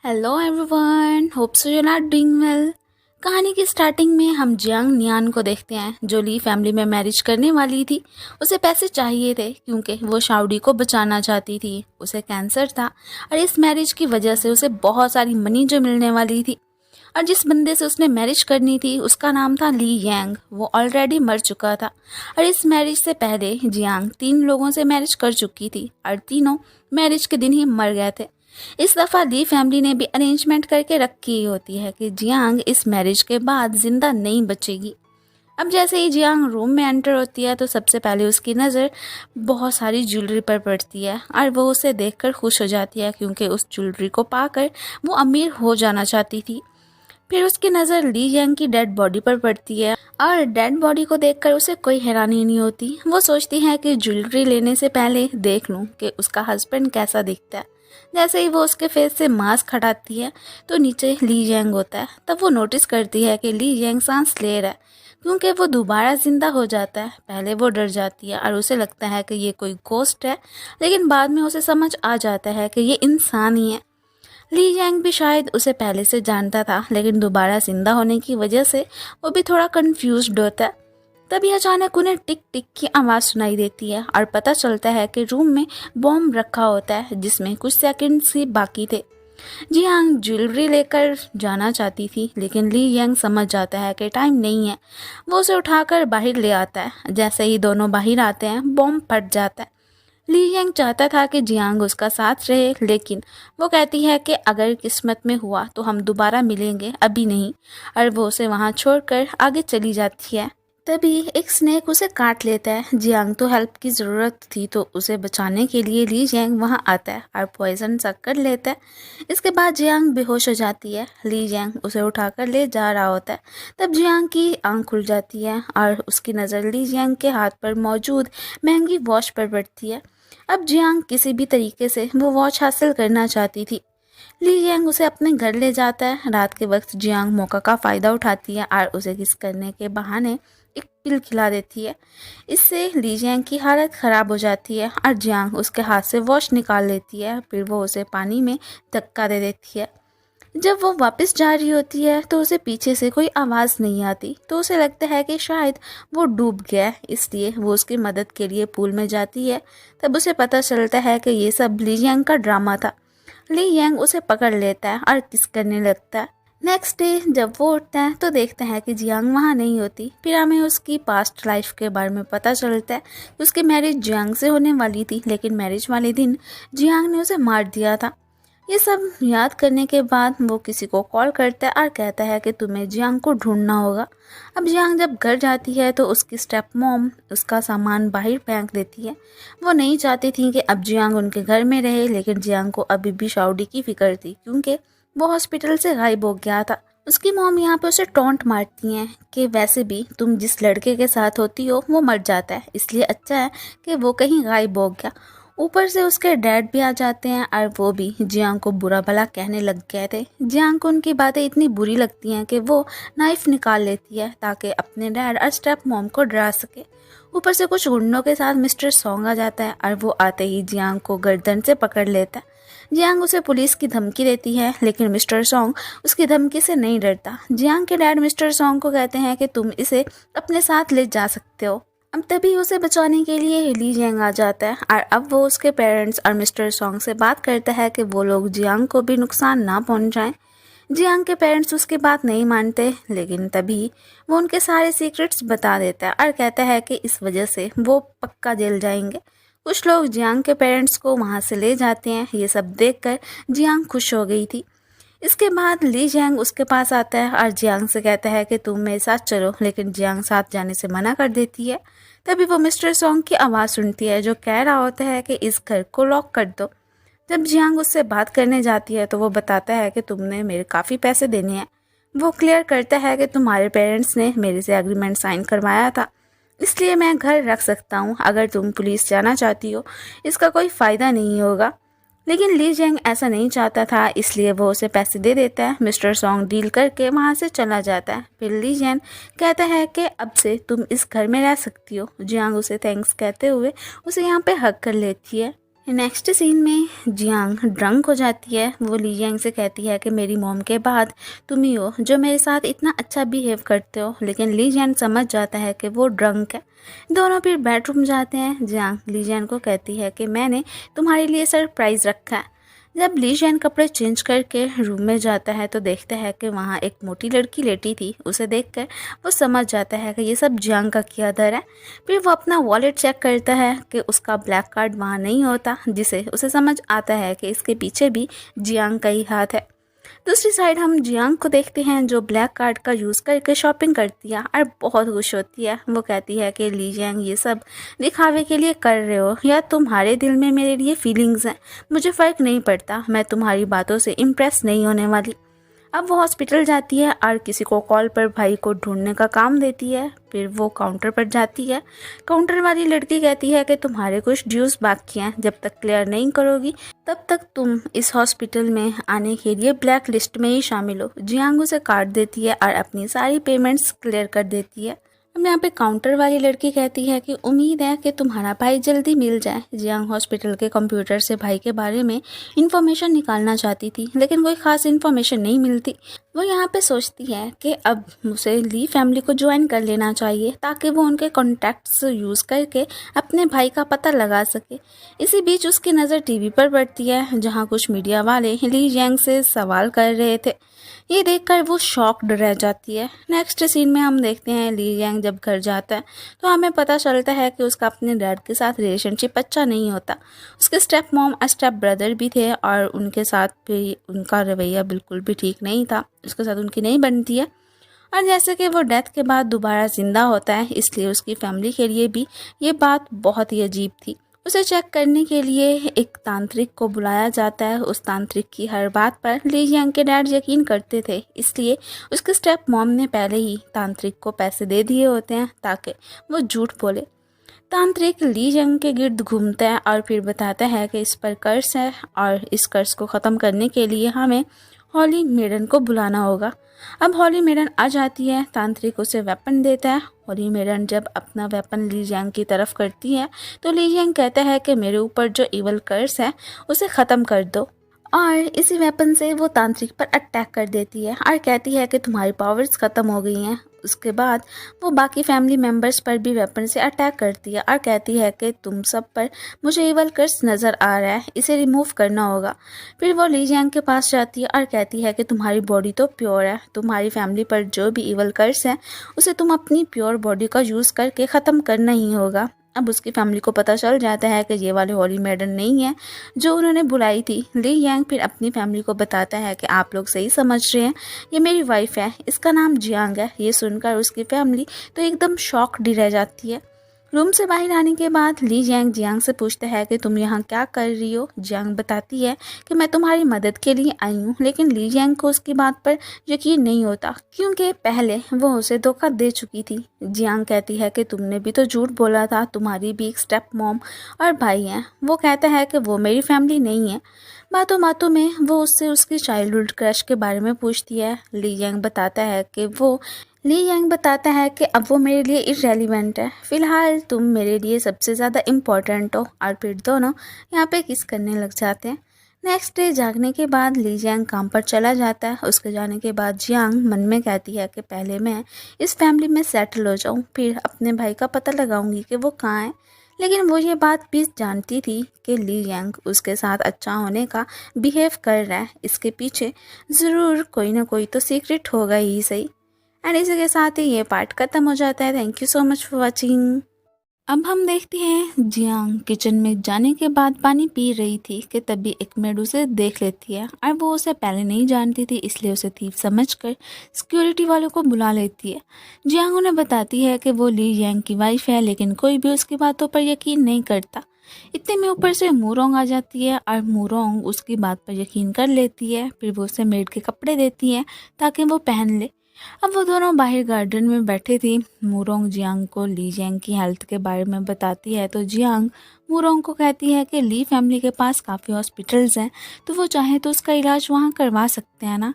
Hello everyone, hope so you are doing well. कहानी की starting में हम जियांग नियान को देखते हैं जो ली फैमिली में मैरिज करने वाली थी। उसे पैसे चाहिए थे क्योंकि वो शाउडी को बचाना चाहती थी। उसे कैंसर था और इस मैरिज की वजह से उसे बहुत सारी मनी जो मिलने वाली थी। और जिस बंदे से उसने मैरिज करनी थी उसका नाम था ली यांग। वो ऑलरेडी मर चुका था और इस मैरिज से पहले जियांग 3 लोगों से मैरिज कर चुकी थी और तीनों मैरिज के दिन ही मर गए थे। इस दफ़ा ली फैमिली ने भी अरेंजमेंट करके रखी होती है कि जियांग इस मैरिज के बाद जिंदा नहीं बचेगी। अब जैसे ही जियांग रूम में एंटर होती है तो सबसे पहले उसकी नज़र बहुत सारी ज्वेलरी पर पड़ती है और वो उसे देखकर खुश हो जाती है क्योंकि उस ज्वेलरी को पाकर वो अमीर हो जाना चाहती थी। फिर उसकी नज़र ली यांग की डेड बॉडी पर पड़ती है और डेड बॉडी को देखकर उसे कोई हैरानी नहीं होती। वो सोचती है कि ज्वेलरी लेने से पहले देख लूं कि उसका हस्बैंड कैसा दिखता है। जैसे ही वो उसके फेस से मास्क हटाती है तो नीचे ली यांग होता है। तब वो नोटिस करती है कि ली यांग सांस ले रहा है क्योंकि वो दोबारा जिंदा हो जाता है। पहले वो डर जाती है और उसे लगता है कि ये कोई गोस्ट है, लेकिन बाद में उसे समझ आ जाता है कि ये इंसान ही है। ली यांग भी शायद उसे पहले से जानता था, लेकिन दोबारा जिंदा होने की वजह से वो भी थोड़ा कंफ्यूज्ड होता है। तभी अचानक उन्हें टिक टिक की आवाज़ सुनाई देती है और पता चलता है कि रूम में बॉम्ब रखा होता है जिसमें कुछ सेकंड्स ही बाकी थे। जियांग ज्वेलरी लेकर जाना चाहती थी, लेकिन ली यांग समझ जाता है कि टाइम नहीं है। वो उसे उठाकर बाहर ले आता है। जैसे ही दोनों बाहर आते हैं बॉम्ब फट जाता है। ली यांग चाहता था कि जियांग उसका साथ रहे, लेकिन वो कहती है कि अगर किस्मत में हुआ तो हम दोबारा मिलेंगे, अभी नहीं। और वो उसे वहाँ छोड़कर आगे चली जाती है। तभी एक स्नेक उसे काट लेता है। जियांग तो हेल्प की ज़रूरत थी तो उसे बचाने के लिए ली यांग वहाँ आता है और पॉइजन सक कर लेता है। इसके बाद जियांग बेहोश हो जाती है। ली यांग उसे उठाकर ले जा रहा होता है। तब जियांग की आंख खुल जाती है और उसकी नज़र ली यांग के हाथ पर मौजूद महंगी वॉच पर पड़ती है। अब जियांग किसी भी तरीके से वो वॉच हासिल करना चाहती थी। ली यांग उसे अपने घर ले जाता है। रात के वक्त जियांग मौका का फ़ायदा उठाती है और उसे किस करने के बहाने एक पिल खिला देती है। इससे ली यांग की हालत ख़राब हो जाती है और जियांग उसके हाथ से वॉच निकाल लेती है। फिर वो उसे पानी में धक्का दे देती है। जब वो वापस जा रही होती है तो उसे पीछे से कोई आवाज़ नहीं आती, तो उसे लगता है कि शायद वो डूब गया है, इसलिए वो उसकी मदद के लिए पूल में जाती है। तब उसे पता चलता है कि ये सब ली यांग का ड्रामा था। ली यांग उसे पकड़ लेता है और किस करने लगता है। नेक्स्ट डे जब वो उठता है तो देखता है कि जियांग वहाँ नहीं होती। फिर हमें उसकी पास्ट लाइफ के बारे में पता चलता है कि उसकी मैरिज जियांग से होने वाली थी, लेकिन मैरिज वाले दिन जियांग ने उसे मार दिया था। ये सब याद करने के बाद वो किसी को कॉल करता है और कहता है कि तुम्हें जियांग को ढूंढना होगा। अब जियांग जब घर जाती है तो उसकी स्टेप मॉम उसका सामान बाहर फेंक देती है। वो नहीं चाहती थी कि अब जियांग उनके घर में रहे, लेकिन जियांग को अभी भी शाउडी की फिक्र थी क्योंकि वो हॉस्पिटल से गायब हो गया था। उसकी मॉम यहाँ पे उसे टॉन्ट मारती हैं कि वैसे भी तुम जिस लड़के के साथ होती हो वो मर जाता है, इसलिए अच्छा है कि वो कहीं गायब हो गया। ऊपर से उसके डैड भी आ जाते हैं और वो भी जियांग को बुरा भला कहने लग गए थे। जियांग को उनकी बातें इतनी बुरी लगती हैं कि वो नाइफ निकाल लेती है ताकि अपने डैड और स्टेप मॉम को डरा सके। ऊपर से कुछ गुंडों के साथ मिस्टर सॉन्ग आ जाता है और वो आते ही जियांग को गर्दन से पकड़ लेता है। जियांग उसे पुलिस की धमकी देती है, लेकिन मिस्टर सॉन्ग उसकी धमकी से नहीं डरता। जियांग के डैड मिस्टर सॉन्ग को कहते हैं कि तुम इसे अपने साथ ले जा सकते हो। अब तभी उसे बचाने के लिए ली यांग आ जाता है और अब वो उसके पेरेंट्स और मिस्टर सॉन्ग से बात करता है कि वो लोग जियांग को भी नुकसान ना पहुंचाएं। जियांग के पेरेंट्स उसकी बात नहीं मानते, लेकिन तभी वो उनके सारे सीक्रेट्स बता देता है और कहता है कि इस वजह से वो पक्का जेल जाएंगे। कुछ लोग जियांग के पेरेंट्स को वहाँ से ले जाते हैं। ये सब देखकर जियांग खुश हो गई थी। इसके बाद ली यांग उसके पास आता है और जियांग से कहता है कि तुम मेरे साथ चलो, लेकिन जियांग साथ जाने से मना कर देती है। तभी वो मिस्टर सॉन्ग की आवाज़ सुनती है जो कह रहा होता है कि इस घर को लॉक कर दो। जब जियांग उससे बात करने जाती है तो वो बताता है कि तुमने मेरे काफ़ी पैसे देने हैं। वो क्लियर करता है कि तुम्हारे पेरेंट्स ने मेरे से एग्रीमेंट साइन करवाया था, इसलिए मैं घर रख सकता हूँ। अगर तुम पुलिस जाना चाहती हो इसका कोई फ़ायदा नहीं होगा। लेकिन ली यांग ऐसा नहीं चाहता था, इसलिए वो उसे पैसे दे देता है। मिस्टर सॉन्ग डील करके वहाँ से चला जाता है। फिर ली यांग कहता है कि अब से तुम इस घर में रह सकती हो। जियांग उसे थैंक्स कहते हुए उसे यहाँ पे हक कर लेती है। नेक्स्ट सीन में जियांग ड्रंक हो जाती है। वो ली जियांग से कहती है कि मेरी मॉम के बाद तुम ही हो जो मेरे साथ इतना अच्छा बिहेव करते हो, लेकिन ली जियांग समझ जाता है कि वो ड्रंक है। दोनों फिर बेडरूम जाते हैं। जियांग ली जियांग को कहती है कि मैंने तुम्हारे लिए सरप्राइज़ रखा है। जब ली जियांग कपड़े चेंज करके रूम में जाता है तो देखता है कि वहाँ एक मोटी लड़की लेटी थी। उसे देखकर वो समझ जाता है कि ये सब जियांग का किया धर है। फिर वो अपना वॉलेट चेक करता है कि उसका ब्लैक कार्ड वहाँ नहीं होता, जिसे उसे समझ आता है कि इसके पीछे भी जियांग का ही हाथ है। दूसरी साइड हम जियांग को देखते हैं जो ब्लैक कार्ड का यूज़ करके शॉपिंग करती है और बहुत खुश होती है। वो कहती है कि ली जियांग ये सब दिखावे के लिए कर रहे हो या तुम्हारे दिल में मेरे लिए फीलिंग्स हैं, मुझे फ़र्क नहीं पड़ता, मैं तुम्हारी बातों से इम्प्रेस नहीं होने वाली। अब वो हॉस्पिटल जाती है और किसी को कॉल पर भाई को ढूंढने का काम देती है। फिर वो काउंटर पर जाती है। काउंटर वाली लड़की कहती है कि तुम्हारे कुछ ड्यूज बाकी हैं, जब तक क्लियर नहीं करोगी तब तक तुम इस हॉस्पिटल में आने के लिए ब्लैक लिस्ट में ही शामिल हो। जियांग उसे कार्ड देती है और अपनी सारी पेमेंट्स क्लियर कर देती है। अब यहाँ पे काउंटर वाली लड़की कहती है कि उम्मीद है कि तुम्हारा भाई जल्दी मिल जाए। जियांग हॉस्पिटल के कंप्यूटर से भाई के बारे में इंफॉर्मेशन निकालना चाहती थी, लेकिन कोई ख़ास इंफॉर्मेशन नहीं मिलती। वो यहाँ पे सोचती है कि अब उसे ली फैमिली को ज्वाइन कर लेना चाहिए ताकि वो उनके कॉन्टैक्ट्स यूज़ करके अपने भाई का पता लगा सके। इसी बीच उसकी नज़र टीवी पर पड़ती है जहाँ कुछ मीडिया वाले ली जियांग से सवाल कर रहे थे। ये देखकर वो शॉक्ड रह जाती है। नेक्स्ट सीन में हम देखते हैं ली जियांग जब घर जाता है तो हमें पता चलता है कि उसका अपने डैड के साथ रिलेशनशिप अच्छा नहीं होता। उसके स्टेप मॉम और स्टेप ब्रदर भी थे और उनके साथ भी उनका रवैया बिल्कुल भी ठीक नहीं था, उसके साथ उनकी नहीं बनती है। और जैसे कि वो डेथ के बाद दोबारा ज़िंदा होता है, इसलिए उसकी फैमिली के लिए भी ये बात बहुत ही अजीब थी। उसे चेक करने के लिए एक तांत्रिक को बुलाया जाता है। उस तांत्रिक की हर बात पर ली जियांग के डैड यकीन करते थे, इसलिए उसके स्टेप मॉम ने पहले ही तांत्रिक को पैसे दे दिए होते हैं ताकि वो झूठ बोले। तांत्रिक ली जियांग के गिर्द घूमता है और फिर बताता है कि इस पर कर्ज है और इस कर्ज को ख़त्म करने के लिए हमें हॉली मेडन को बुलाना होगा। अब हॉली मेडन आ जाती है। तांत्रिक उसे वेपन देता है। हॉली मेडन जब अपना वेपन ली जियांग की तरफ करती है तो ली जियांग कहता है कि मेरे ऊपर जो इवल कर्स है उसे ख़त्म कर दो, और इसी वेपन से वो तांत्रिक पर अटैक कर देती है और कहती है कि तुम्हारी पावर्स ख़त्म हो गई हैं। उसके बाद वो बाकी फैमिली मेम्बर्स पर भी वेपन से अटैक करती है और कहती है कि तुम सब पर मुझे इवल कर्स नज़र आ रहा है, इसे रिमूव करना होगा। फिर वो ली जियांग के पास जाती है और कहती है कि तुम्हारी बॉडी तो प्योर है, तुम्हारी फैमिली पर जो भी इवल कर्स है उसे तुम अपनी प्योर बॉडी का यूज़ करके ख़त्म करना ही होगा। अब उसकी फैमिली को पता चल जाता है कि ये वाले हॉली मेडन नहीं है जो उन्होंने बुलाई थी। ली जियांग फिर अपनी फैमिली को बताता है कि आप लोग सही समझ रहे हैं, ये मेरी वाइफ है, इसका नाम जियांग है। ये सुनकर उसकी फैमिली तो एकदम शॉक्ड ही रह जाती है। रूम से बाहर आने के बाद ली जियांग जियांग से पूछता है कि तुम यहाँ क्या कर रही हो। जियांग बताती है कि मैं तुम्हारी मदद के लिए आई हूँ, लेकिन ली जियांग को उसकी बात पर यकीन नहीं होता क्योंकि पहले वो उसे धोखा दे चुकी थी। जियांग कहती है कि तुमने भी तो झूठ बोला था, तुम्हारी भी एक स्टेप मॉम और भाई हैं। वो कहता है कि वो मेरी फैमिली नहीं है। बातों बातों में वो उससे उसकी चाइल्डहुड क्रश के बारे में पूछती है। ली जियांग बताता है कि अब वो मेरे लिए इररेलेवेंट है, फ़िलहाल तुम मेरे लिए सबसे ज़्यादा इम्पोर्टेंट हो, और फिर दोनों यहाँ पे किस करने लग जाते हैं। नेक्स्ट डे जागने के बाद ली जियांग काम पर चला जाता है। उसके जाने के बाद जियांग मन में कहती है कि पहले मैं इस फैमिली में सेटल हो जाऊँ, फिर अपने भाई का पता लगाऊंगी कि वो कहाँ है। लेकिन वो ये बात भी जानती थी कि ली जियांग उसके साथ अच्छा होने का बिहेव कर रहा है, इसके पीछे ज़रूर कोई ना कोई तो सीक्रेट होगा ही सही। एंड इसी के साथ ही ये पार्ट खत्म हो जाता है। Thank you so much for watching. अब हम देखते हैं जियांग किचन में जाने के बाद पानी पी रही थी कि तभी एक मेड उसे देख लेती है और वो उसे पहले नहीं जानती थी, इसलिए उसे थीफ समझकर सिक्योरिटी वालों को बुला लेती है। जियांग उन्हें बताती है कि वो ली जियांग की वाइफ है, लेकिन कोई भी उसकी बातों पर यकीन नहीं करता। इतने में ऊपर से मूरोंग आ जाती है और मूरोंग उसकी बात पर यकीन कर लेती है। फिर वो उसे मेड के कपड़े देती है ताकि वो पहन ले। अब वो दोनों बाहर गार्डन में बैठे थी। मूरोंग जियांग को ली जियांग की हेल्थ के बारे में बताती है तो जियांग मूरोंग को कहती है कि ली फैमिली के पास काफ़ी हॉस्पिटल्स हैं, तो वो चाहे तो उसका इलाज वहाँ करवा सकते हैं ना।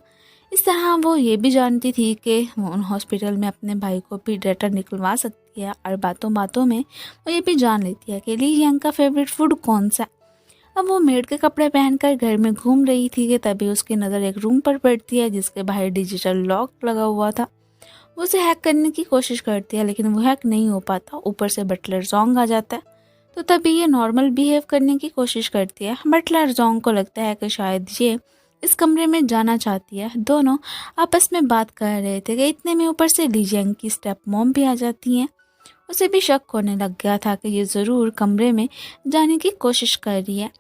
इस तरह वो ये भी जानती थी कि वो उन हॉस्पिटल में अपने भाई को भी डेटा निकलवा सकती है, और बातों बातों में वो ये भी जान लेती है कि ली जियांग का फेवरेट फूड कौन सा है। अब वो मेड के कपड़े पहनकर घर में घूम रही थी कि तभी उसकी नज़र एक रूम पर पड़ती है जिसके बाहर डिजिटल लॉक लगा हुआ था। वो उसे हैक करने की कोशिश करती है लेकिन वो हैक नहीं हो पाता। ऊपर से बटलर जोंग आ जाता है तो तभी ये नॉर्मल बिहेव करने की कोशिश करती है। बटलर जोंग को लगता है कि शायद ये इस कमरे में जाना चाहती है। दोनों आपस में बात कर रहे थे कि इतने में ऊपर से ली जियांग की स्टेप मॉम भी आ जाती हैं। उसे भी शक होने लग गया था कि ये ज़रूर कमरे में जाने की कोशिश कर रही है।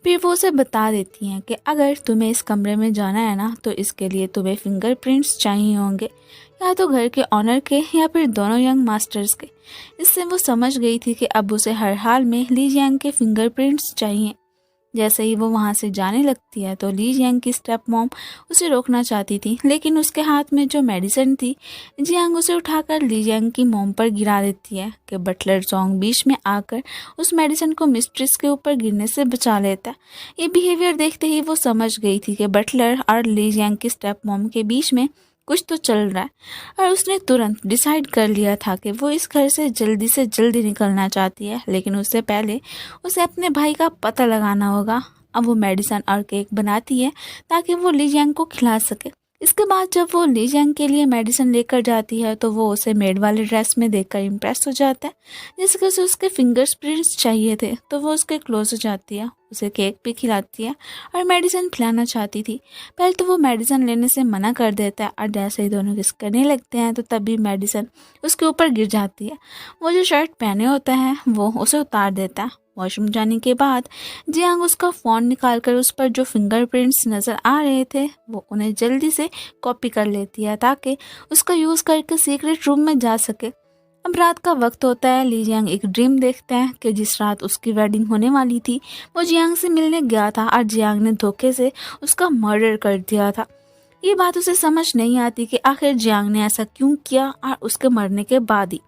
फिर वो उसे बता देती हैं कि अगर तुम्हें इस कमरे में जाना है ना तो इसके लिए तुम्हें फिंगरप्रिंट्स चाहिए होंगे, या तो घर के ऑनर के या फिर दोनों यंग मास्टर्स के। इससे वो समझ गई थी कि अब उसे हर हाल में ली जियांग के फिंगरप्रिंट्स चाहिए। जैसे ही वो वहाँ से जाने लगती है तो ली जियांग की स्टेप मॉम उसे रोकना चाहती थी लेकिन उसके हाथ में जो मेडिसिन थी, जियांग उसे उठाकर ली जियांग की मॉम पर गिरा देती है कि बटलर जोंग बीच में आकर उस मेडिसिन को मिस्ट्रेस के ऊपर गिरने से बचा लेता है। ये बिहेवियर देखते ही वो समझ गई थी कि बटलर और ली जियांग की स्टेप मॉम के बीच में कुछ तो चल रहा है और उसने तुरंत डिसाइड कर लिया था कि वो इस घर से जल्दी निकलना चाहती है। लेकिन उससे पहले उसे अपने भाई का पता लगाना होगा। अब वो मेडिसिन और केक बनाती है ताकि वो ली जियांग को खिला सके। इसके बाद जब वो ली जियांग के लिए मेडिसिन लेकर जाती है तो वो उसे मेड वाले ड्रेस में देखकर इम्प्रेस हो जाता है। जैसे कि उसे उसके फिंगर्स प्रिंट्स चाहिए थे तो वो उसके क्लोज हो जाती है, उसे केक भी खिलाती है और मेडिसिन खिलाना चाहती थी। पहले तो वो मेडिसिन लेने से मना कर देता है और जैसे ही दोनों किस करने लगते हैं तो तभी मेडिसिन उसके ऊपर गिर जाती है। वो जो शर्ट पहने होता है वो उसे उतार देता है। वॉशरूम जाने के बाद जियांग उसका फ़ोन निकालकर उस पर जो फिंगरप्रिंट्स नज़र आ रहे थे वो उन्हें जल्दी से कॉपी कर लेती है ताकि उसका यूज़ करके सीक्रेट रूम में जा सके। अब रात का वक्त होता है। ली जियांग एक ड्रीम देखता है कि जिस रात उसकी वेडिंग होने वाली थी वो जियांग से मिलने गया था और जियांग ने धोखे से उसका मर्डर कर दिया था। ये बात उसे समझ नहीं आती कि आखिर जियांग ने ऐसा क्यों किया और उसके मरने के बाद ही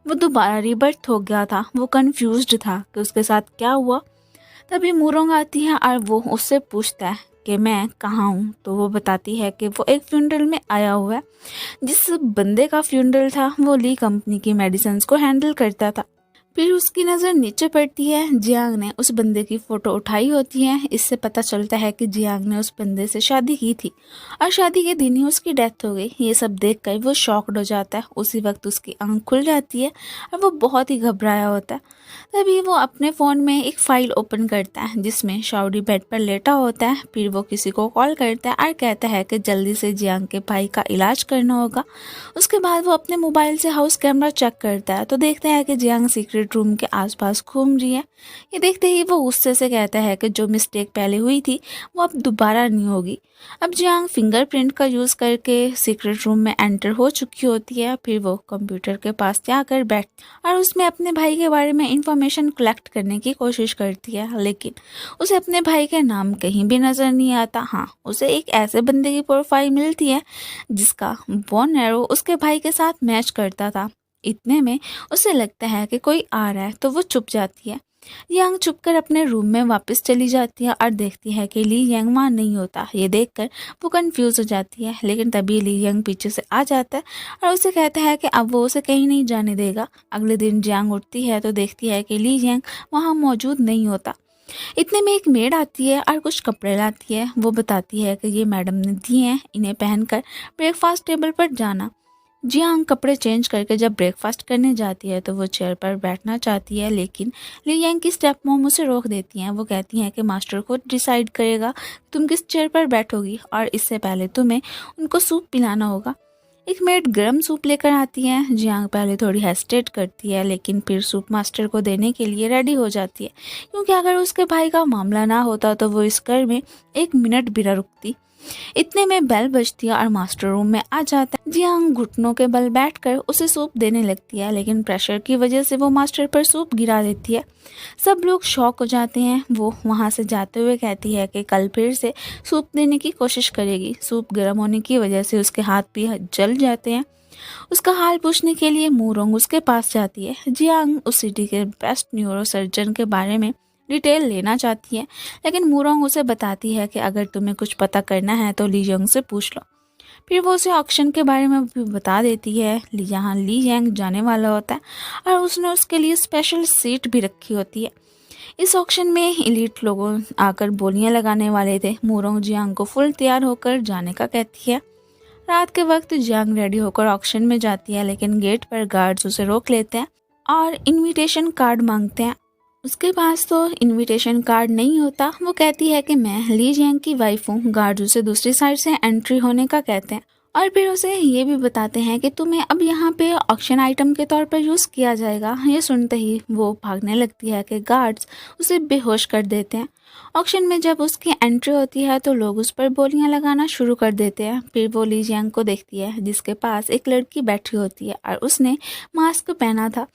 वो दोबारा रिबर्थ हो गया था। वो कंफ्यूज्ड था कि उसके साथ क्या हुआ। तभी मूरोंग आती है और वो उससे पूछता है कि मैं कहाँ हूँ। तो वो बताती है कि वो एक फ्यूनरल में आया हुआ है। जिस बंदे का फ्यूनरल था वो ली कंपनी की मेडिसिन को हैंडल करता था। फिर उसकी नज़र नीचे पड़ती है। जियांग ने उस बंदे की फ़ोटो उठाई होती है। इससे पता चलता है कि जियांग ने उस बंदे से शादी की थी और शादी के दिन ही उसकी डेथ हो गई। ये सब देखकर वो शॉक्ड हो जाता है। उसी वक्त उसकी आंख खुल जाती है और वो बहुत ही घबराया होता है। तभी वो अपने फ़ोन में एक फ़ाइल ओपन करता है जिसमें शाओडी बेड पर लेटा होता है। फिर वो किसी को कॉल करता है और कहता है कि जल्दी से जियांग के भाई का इलाज करना होगा। उसके बाद वो अपने मोबाइल से हाउस कैमरा चेक करता है तो देखता है कि जियांग सीक्रेट रूम के आसपास घूम रही है। ये देखते ही वो गुस्से से कहता है कि जो मिस्टेक पहले हुई थी वो अब दोबारा नहीं होगी। अब जियांग फिंगरप्रिंट का यूज़ करके सीक्रेट रूम में एंटर हो चुकी होती है। फिर वो कंप्यूटर के पास जाकर बैठ और उसमें अपने भाई के बारे में इंफॉर्मेशन कलेक्ट करने की कोशिश करती है लेकिन उसे अपने भाई के नाम कहीं भी नज़र नहीं आता। हाँ, उसे एक ऐसे बंदे की प्रोफाइल मिलती है जिसका बोन एरो उसके भाई के साथ मैच करता था। इतने में उसे लगता है कि कोई आ रहा है तो वो चुप जाती है। यांग चुपकर अपने रूम में वापस चली जाती है और देखती है कि ली यांग वहाँ नहीं होता। ये देखकर वो कंफ्यूज हो जाती है लेकिन तभी ली यांग पीछे से आ जाता है और उसे कहता है कि अब वो उसे कहीं नहीं जाने देगा। अगले दिन जियांग उठती है तो देखती है कि ली यांग वहाँ मौजूद नहीं होता। इतने में एक मेड आती है और कुछ कपड़े लाती है। वो बताती है कि ये मैडम ने दिए हैं, इन्हें पहनकर ब्रेकफास्ट टेबल पर जाना। जियांग कपड़े चेंज करके जब ब्रेकफास्ट करने जाती है तो वो चेयर पर बैठना चाहती है लेकिन ली यांग की स्टेप मॉम उसे रोक देती हैं। वो कहती हैं कि मास्टर खुद डिसाइड करेगा तुम किस चेयर पर बैठोगी और इससे पहले तुम्हें उनको सूप पिलाना होगा। एक मेड गर्म सूप लेकर आती है। जियांग पहले थोड़ी हेस्टेट करती है लेकिन फिर सूप मास्टर को देने के लिए रेडी हो जाती है क्योंकि अगर उसके भाई का मामला ना होता तो वो इस घर में एक मिनट भी ना रुकती। इतने में बेल बजती है और मास्टर रूम में आ जाता है। जियांग घुटनों के बल बैठकर उसे सूप देने लगती है लेकिन प्रेशर की वजह से वो मास्टर पर सूप गिरा देती है। सब लोग शॉक हो जाते हैं। वो वहाँ से जाते हुए कहती है कि कल फिर से सूप देने की कोशिश करेगी। सूप गर्म होने की वजह से उसके हाथ भी जल जाते हैं। उसका हाल पूछने के लिए मूरोंग उसके पास जाती है। जियांग उस सिटी के बेस्ट न्यूरो सर्जन के बारे में डिटेल लेना चाहती है लेकिन मूरोंग उसे बताती है कि अगर तुम्हें कुछ पता करना है तो ली यांग से पूछ लो। फिर वो उसे ऑक्शन के बारे में भी बता देती है। जहाँ ली यांग जाने वाला होता है और उसने उसके लिए स्पेशल सीट भी रखी होती है। इस ऑक्शन में एलीट लोगों आकर बोलियां लगाने वाले थे। मूरोंग जियांग को फुल तैयार होकर जाने का कहती है। रात के वक्त जियांग रेडी होकर ऑक्शन में जाती है, लेकिन गेट पर गार्ड्स उसे रोक लेते हैं और इनविटेशन कार्ड मांगते हैं। उसके पास तो इनविटेशन कार्ड नहीं होता। वो कहती है कि मैं ली जियांग की वाइफ हूँ। गार्ड्स उसे दूसरी साइड से एंट्री होने का कहते हैं और फिर उसे ये भी बताते हैं कि तुम्हें अब यहाँ पे ऑक्शन आइटम के तौर पर यूज़ किया जाएगा। ये सुनते ही वो भागने लगती है कि गार्ड्स उसे बेहोश कर देते हैं। ऑक्शन में जब उसकी एंट्री होती है तो लोग उस पर बोलियां लगाना शुरू कर देते हैं। फिर वो ली जियांग को देखती है जिसके पास एक लड़की बैठी होती है और उसने मास्क पहना था।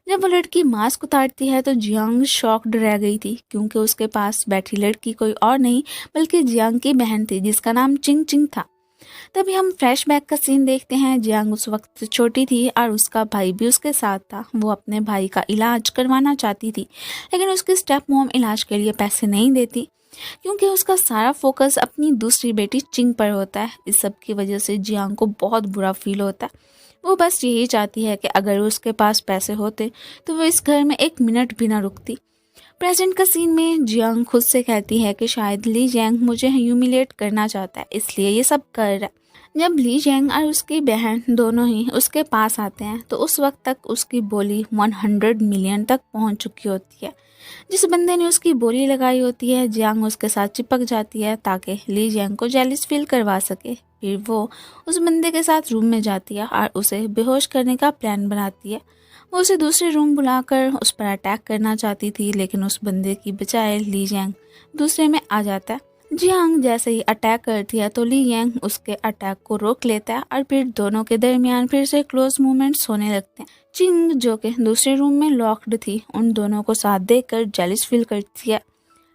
जब वो लड़की मास्क उतारती है तो जियांग शॉक्ड रह गई थी, क्योंकि उसके पास बैठी लड़की कोई और नहीं बल्कि जियांग की बहन थी जिसका नाम चिंग चिंग था। तभी हम फ्लैशबैक का सीन देखते हैं। जियांग उस वक्त छोटी थी और उसका भाई भी उसके साथ था। वो अपने भाई का इलाज करवाना चाहती थी, लेकिन उसकी स्टेप मॉम इलाज के लिए पैसे नहीं देती, क्योंकि उसका सारा फोकस अपनी दूसरी बेटी चिंग पर होता है। इस सब की वजह से जियांग को बहुत बुरा फील होता है। वो बस यही चाहती है कि अगर उसके पास पैसे होते तो वो इस घर में एक मिनट भी ना रुकती। प्रेजेंट का सीन में जियांग खुद से कहती है कि शायद ली जियांग मुझे ह्यूमिलेट करना चाहता है, इसलिए ये सब कर रहा है। जब ली जियांग और उसकी बहन दोनों ही उसके पास आते हैं तो उस वक्त तक उसकी बोली 100 मिलियन तक पहुंच चुकी होती है। जिस बंदे ने उसकी बोली लगाई होती है, जियांग उसके साथ चिपक जाती है ताकि ली जियांग को जेलिस फील करवा सके। फिर वो उस बंदे के साथ रूम में जाती है और उसे बेहोश करने का प्लान बनाती है। वो उसे दूसरे रूम बुलाकर उस पर अटैक करना चाहती थी, लेकिन उस बंदे की बजाय ली जियांग दूसरे में आ जाता है। जियांग जैसे ही अटैक करती है तो ली जियांग उसके अटैक को रोक लेता है और फिर दोनों के दरमियान फिर से क्लोज मूवमेंट्स होने लगते हैं। चिंग जो कि दूसरे रूम में लॉक्ड थी, उन दोनों को साथ देखकर जेलिस फील करती है।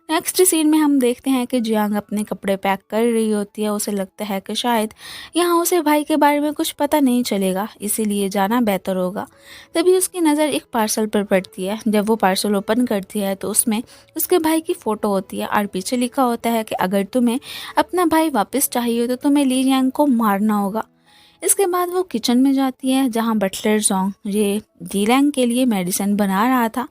नेक्स्ट सीन में हम देखते हैं कि जियांग अपने कपड़े पैक कर रही होती है। उसे लगता है कि शायद यहाँ उसे भाई के बारे में कुछ पता नहीं चलेगा, इसीलिए जाना बेहतर होगा। तभी उसकी नज़र एक पार्सल पर पड़ती है। जब वो पार्सल ओपन करती है तो उसमें उसके भाई की फ़ोटो होती है और पीछे लिखा होता है कि अगर तुम्हें अपना भाई वापस चाहिए तो तुम्हें ली जियांग को मारना होगा। इसके बाद वो किचन में जाती है जहाँ बटलर जोंग ये जीलैंग के लिए मेडिसिन बना रहा था,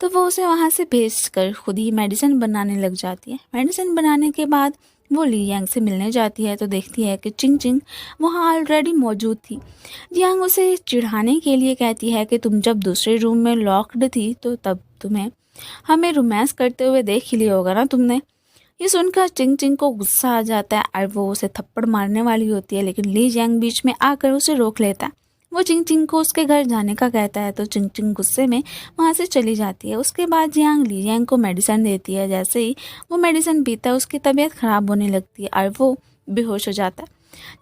तो वो उसे वहाँ से भेजकर खुद ही मेडिसिन बनाने लग जाती है। मेडिसिन बनाने के बाद वो ली जियांग से मिलने जाती है तो देखती है कि चिंग चिंग वहाँ ऑलरेडी मौजूद थी। जियांग उसे चिढ़ाने के लिए कहती है कि तुम जब दूसरे रूम में लॉक्ड थी तो तब तुम्हें हमें रोमांस करते हुए देख ही लिया होगा ना तुमने। ये सुनकर चिंग चिंग को गुस्सा आ जाता है और वो उसे थप्पड़ मारने वाली होती है, लेकिन ली जियांग बीच में आकर उसे रोक लेता है। वो चिंग चिंग को उसके घर जाने का कहता है तो चिंग चिंग गुस्से में वहाँ से चली जाती है। उसके बाद जियांग ली जियांग को मेडिसिन देती है। जैसे ही वो मेडिसिन पीता है उसकी तबीयत ख़राब होने लगती है और वो बेहोश हो जाता है।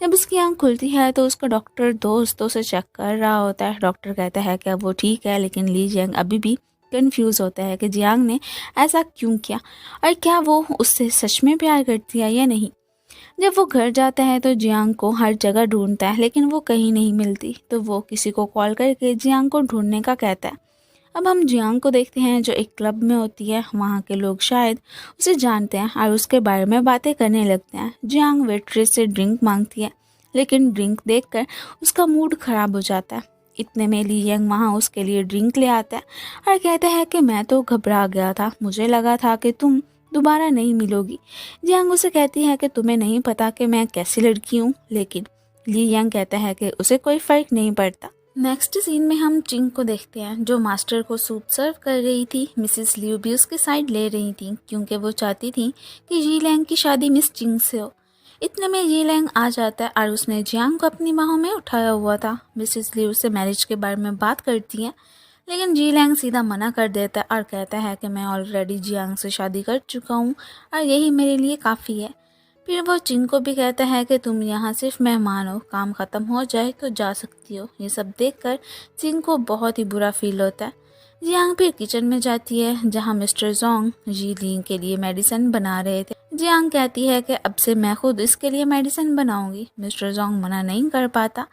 जब उसकी आँख खुलती है तो उसका डॉक्टर दोस्तों से चेक कर रहा होता है। डॉक्टर कहता है कि अब वो ठीक है, लेकिन ली जियांग अभी भी कंफ्यूज होता है कि जियांग ने ऐसा क्यों किया और क्या वो उससे सच में प्यार करती है या नहीं। जब वो घर जाता है तो जियांग को हर जगह ढूंढता है, लेकिन वो कहीं नहीं मिलती, तो वो किसी को कॉल करके जियांग को ढूंढने का कहता है। अब हम जियांग को देखते हैं जो एक क्लब में होती है। वहाँ के लोग शायद उसे जानते हैं और उसके बारे में बातें करने लगते हैं। जियांग वेट्रेस से ड्रिंक मांगती है, लेकिन ड्रिंक देखकर उसका मूड खराब हो जाता है। इतने में ली जियांग वहाँ उसके लिए ड्रिंक ले आता है और कहता है कि मैं तो घबरा गया था, मुझे लगा था कि तुम दोबारा नहीं मिलोगी। जियांग उसे कहती है कि तुम्हें नहीं पता कि मैं कैसी लड़की हूँ, लेकिन ली जियांग कहता है कि उसे कोई फर्क नहीं पड़ता। नेक्स्ट सीन में हम चिंग को देखते हैं जो मास्टर को सूप सर्व कर रही थी। मिसिस लिू भी उसकी साइड ले रही थी क्योंकि वो चाहती थी कि जीलैंग की शादी मिस चिंग से हो। इतने में जीलैंग आ जाता है और उसने जियांग को अपनी बाहों में उठाया हुआ था। मिसिस लिू से मैरिज के बारे में बात करती है, लेकिन जीलैंग सीधा मना कर देता है और कहता है कि मैं ऑलरेडी जियांग से शादी कर चुका हूँ और यही मेरे लिए काफ़ी है। फिर वो चिंग को भी कहता है कि तुम यहाँ सिर्फ मेहमान हो, काम ख़त्म हो जाए तो जा सकती हो। ये सब देखकर चिंग को बहुत ही बुरा फील होता है। जियांग फिर किचन में जाती है जहाँ मिस्टर जोंग जी लिंग के लिए मेडिसिन बना रहे थे। जियांग कहती है कि अब से मैं खुद इसके लिए मेडिसिन बनाऊंगी। मिस्टर जोंग मना नहीं कर पाता,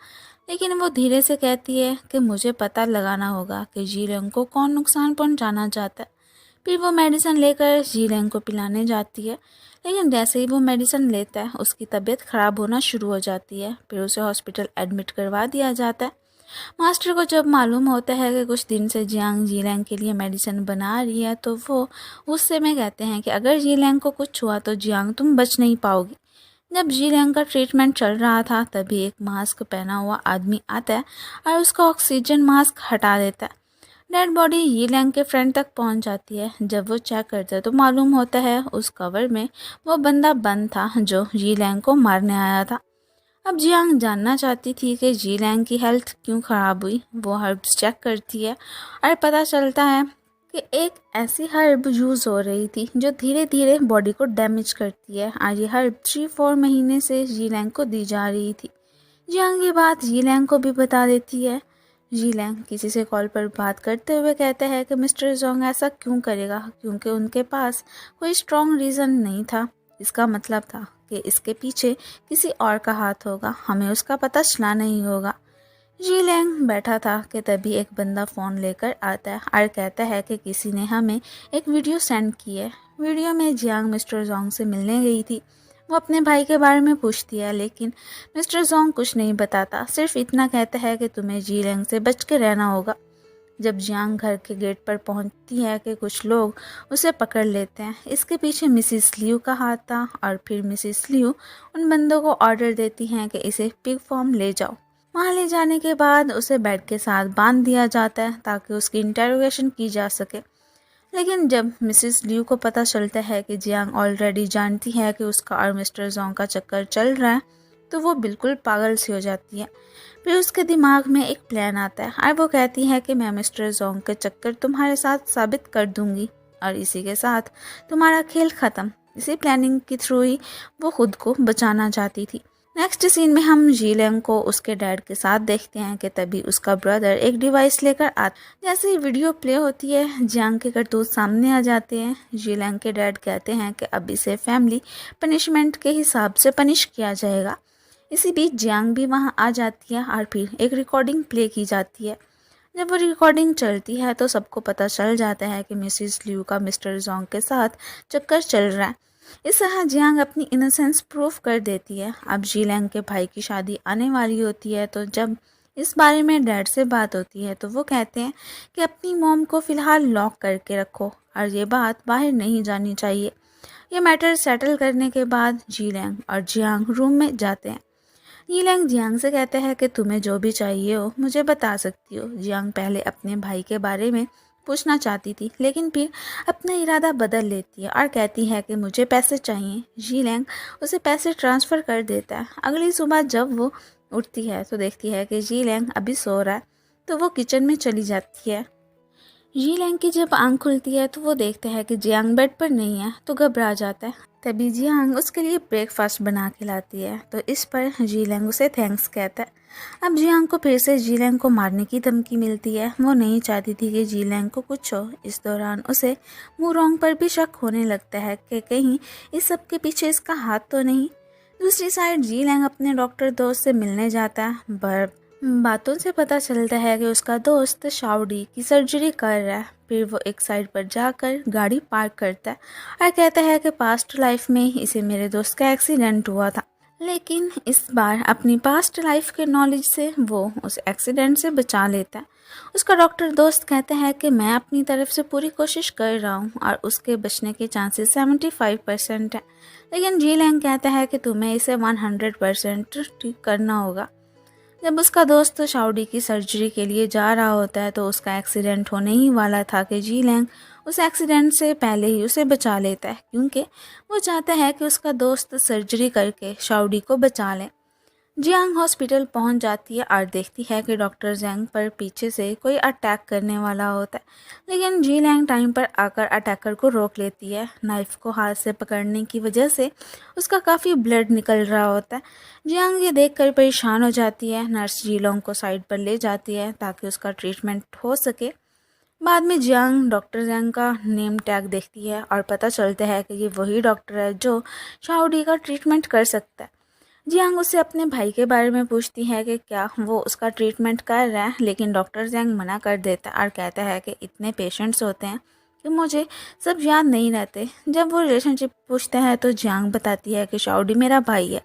लेकिन वो धीरे से कहती है कि मुझे पता लगाना होगा कि जीलैंग को कौन नुकसान पहुंचाना चाहता है। फिर वो मेडिसिन लेकर जीलैंग को पिलाने जाती है, लेकिन जैसे ही वो मेडिसिन लेता है उसकी तबीयत ख़राब होना शुरू हो जाती है। फिर उसे हॉस्पिटल एडमिट करवा दिया जाता है। मास्टर को जब मालूम होता है कि कुछ दिन से जियांग जीलैंग के लिए मेडिसिन बना रही है तो वो गुस्से में कहते हैं कि अगर जीलैंग को कुछ हुआ तो जियांग तुम बच नहीं पाओगी। जब जीलैंग का ट्रीटमेंट चल रहा था तभी एक मास्क पहना हुआ आदमी आता है और उसका ऑक्सीजन मास्क हटा देता है। डेड बॉडी यीलैंग के फ्रेंड तक पहुंच जाती है। जब वो चेक करते हैं तो मालूम होता है उस कवर में वो बंदा बंद था जो यीलैंग को मारने आया था। अब जियांग जानना चाहती थी कि यीलैंग की हेल्थ क्यों ख़राब हुई। वो हर्ब्स चेक करती है और पता चलता है कि एक ऐसी हर्ब यूज़ हो रही थी जो धीरे धीरे बॉडी को डैमेज करती है और ये हर्ब 3-4 महीने से यीलैंग को दी जा रही थी। जियांग ये बात यीलैंग को भी बता देती है। यीलैंग किसी से कॉल पर बात करते हुए कहते हैं कि मिस्टर जोंग ऐसा क्यों करेगा, क्योंकि उनके पास कोई स्ट्रॉन्ग रीज़न नहीं था। इसका मतलब था कि इसके पीछे किसी और का हाथ होगा, हमें उसका पता चलाना ही होगा। यीलैंग बैठा था कि तभी एक बंदा फ़ोन लेकर आता है और कहता है कि किसी ने हमें एक वीडियो सेंड की है। वीडियो में जियांग मिस्टर जोंग से मिलने गई थी। वो अपने भाई के बारे में पूछती है लेकिन मिस्टर जोंग कुछ नहीं बताता, सिर्फ इतना कहता है कि तुम्हें यीलैंग से बच के रहना होगा। जब जियांग घर के गेट पर पहुंचती है कि कुछ लोग उसे पकड़ लेते हैं। इसके पीछे मिसिस लियू का हाथ था और फिर मिसिस लियू उन बंदों को ऑर्डर देती हैं कि इसे पिग फॉर्म ले जाओ। वहाँ ले जाने के बाद उसे बेड के साथ बांध दिया जाता है ताकि उसकी इंटेरोगेशन की जा सके। लेकिन जब मिसिस लियू को पता चलता है कि जियांग ऑलरेडी जानती है कि उसका और मिस्टर जोंग का चक्कर चल रहा है तो वो बिल्कुल पागल सी हो जाती है। फिर उसके दिमाग में एक प्लान आता है और वो कहती है कि मैं मिस्टर जोंग के चक्कर तुम्हारे साथ साबित कर दूंगी और इसी के साथ तुम्हारा खेल ख़त्म। इसी प्लानिंग के थ्रू ही वो खुद को बचाना चाहती थी। नेक्स्ट सीन में हम यीलैंग को उसके डैड के साथ देखते हैं कि तभी उसका ब्रदर एक डिवाइस लेकर आता। जैसे ही वीडियो प्ले होती है जियांग के करतूत सामने आ जाते हैं। यीलैंग के डैड कहते हैं कि अब इसे फैमिली पनिशमेंट के हिसाब से पनिश किया जाएगा। इसी बीच जियांग भी वहां आ जाती है और फिर एक रिकॉर्डिंग प्ले की जाती है। जब वो रिकॉर्डिंग चलती है तो सबको पता चल जाता है कि मिसिस लियू का मिस्टर जोंग के साथ चक्कर चल रहा है। इस तरह जियांग अपनी इनोसेंस प्रूफ कर देती है। अब यीलैंग के भाई की शादी आने वाली होती है तो जब इस बारे में डैड से बात होती है तो वो कहते हैं कि अपनी मॉम को फ़िलहाल लॉक करके रखो और ये बात बाहर नहीं जानी चाहिए। ये मैटर सेटल करने के बाद यीलैंग और जियांग रूम में जाते हैं। यीलैंग जियांग से कहते हैं कि तुम्हें जो भी चाहिए हो मुझे बता सकती हो। जियांग पहले अपने भाई के बारे में पूछना चाहती थी लेकिन फिर अपना इरादा बदल लेती है और कहती है कि मुझे पैसे चाहिए। यीलैंग उसे पैसे ट्रांसफ़र कर देता है। अगली सुबह जब वो उठती है तो देखती है कि यीलैंग अभी सो रहा है तो वो किचन में चली जाती है। यीलैंग की जब आंख खुलती है तो वो देखता है कि जियांग बेड पर नहीं है तो घबरा जाता है। तभी जियांग उसके लिए ब्रेकफास्ट बना के लाती है तो इस पर यीलैंग उसे थैंक्स कहता है। अब जियांग को फिर से यीलैंग को मारने की धमकी मिलती है। वो नहीं चाहती थी कि यीलैंग को कुछ हो। इस दौरान उसे मुरोंग पर भी शक होने लगता है कि कहीं इस सब के पीछे इसका हाथ तो नहीं। दूसरी साइड यीलैंग अपने डॉक्टर दोस्त से मिलने जाता है। बातों से पता चलता है कि उसका दोस्त शाओडी की सर्जरी कर रहा है। फिर वो एक साइड पर जाकर गाड़ी पार्क करता है और कहता है कि पास्ट लाइफ में इसे मेरे दोस्त का एक्सीडेंट हुआ था, लेकिन इस बार अपनी पास्ट लाइफ के नॉलेज से वो उस एक्सीडेंट से बचा लेता है। उसका डॉक्टर दोस्त कहता है कि मैं अपनी तरफ से पूरी कोशिश कर रहा हूँ और उसके बचने के चांसेस 75% है, लेकिन यीलैंग कहता है कि तुम्हें इसे 100% ठीक करना होगा। जब उसका दोस्त शाओडी की सर्जरी के लिए जा रहा होता है तो उसका एक्सीडेंट होने ही वाला था कि यीलैंग उस एक्सीडेंट से पहले ही उसे बचा लेता है क्योंकि वो चाहता है कि उसका दोस्त सर्जरी करके शाओडी को बचा ले। जियांग हॉस्पिटल पहुंच जाती है और देखती है कि डॉक्टर जैंग पर पीछे से कोई अटैक करने वाला होता है, लेकिन यीलैंग टाइम पर आकर अटैकर को रोक लेती है। नाइफ को हाथ से पकड़ने की वजह से उसका काफ़ी ब्लड निकल रहा होता है। जियांग ये देखकर परेशान हो जाती है। नर्स यीलैंग को साइड पर ले जाती है ताकि उसका ट्रीटमेंट हो सके। बाद में जियांग डॉक्टर जैंग का नेम टैग देखती है और पता चलता है कि ये वही डॉक्टर है जो शाओडी का ट्रीटमेंट कर सकता है। जियांग उससे अपने भाई के बारे में पूछती है कि क्या वो उसका ट्रीटमेंट कर रहा है, लेकिन डॉक्टर जैंग मना कर देता है और कहता है कि इतने पेशेंट्स होते हैं कि मुझे सब याद नहीं रहते। जब वो रिलेशनशिप पूछता है तो जियांग बताती है कि शाओडी मेरा भाई है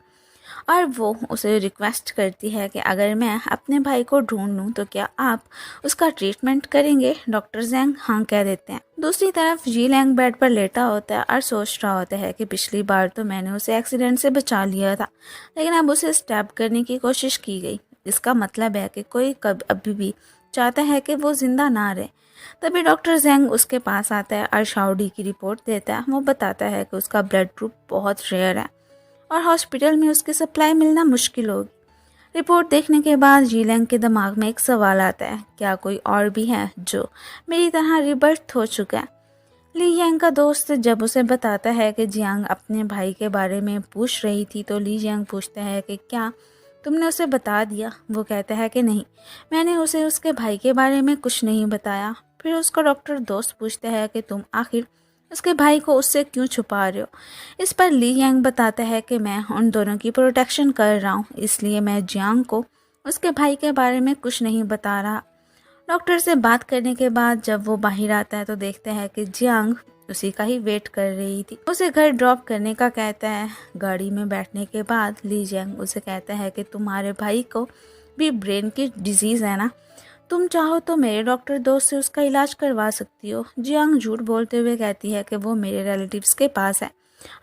और वो उसे रिक्वेस्ट करती है कि अगर मैं अपने भाई को ढूंढ लूँ तो क्या आप उसका ट्रीटमेंट करेंगे। डॉक्टर जैंग हाँ कह देते हैं। दूसरी तरफ जी लैंग बेड पर लेटा होता है और सोच रहा होता है कि पिछली बार तो मैंने उसे एक्सीडेंट से बचा लिया था, लेकिन अब उसे स्टैब करने की कोशिश की गई। इसका मतलब है कि कोई कब अभी भी चाहता है कि वो जिंदा ना रहे। तभी डॉक्टर जैंग उसके पास आता है और शाओडी की रिपोर्ट देता है। वो बताता है कि उसका ब्लड ग्रुप बहुत रेयर है और हॉस्पिटल में उसकी सप्लाई मिलना मुश्किल होगी। रिपोर्ट देखने के बाद जीलैंग के दिमाग में एक सवाल आता है, क्या कोई और भी है जो मेरी तरह रिबर्थ हो चुका है। ली यांग का दोस्त जब उसे बताता है कि जियांग अपने भाई के बारे में पूछ रही थी तो ली यांग पूछता है कि क्या तुमने उसे बता दिया। वो कहता है कि नहीं, मैंने उसे उसके भाई के बारे में कुछ नहीं बताया। फिर उसका डॉक्टर दोस्त पूछता है कि तुम आखिर उसके भाई को उससे क्यों छुपा रहे हो। इस पर ली यांग बताता है कि मैं उन दोनों की प्रोटेक्शन कर रहा हूँ, इसलिए मैं जियांग को उसके भाई के बारे में कुछ नहीं बता रहा। डॉक्टर से बात करने के बाद जब वो बाहर आता है तो देखता है कि जियांग उसी का ही वेट कर रही थी। उसे घर ड्रॉप करने का कहता है। गाड़ी में बैठने के बाद ली जियांग उसे कहता है कि तुम्हारे भाई को भी ब्रेन की डिजीज़ है ना, तुम चाहो तो मेरे डॉक्टर दोस्त से उसका इलाज करवा सकती हो। जियांग झूठ बोलते हुए कहती है कि वो मेरे रिलेटिव्स के पास है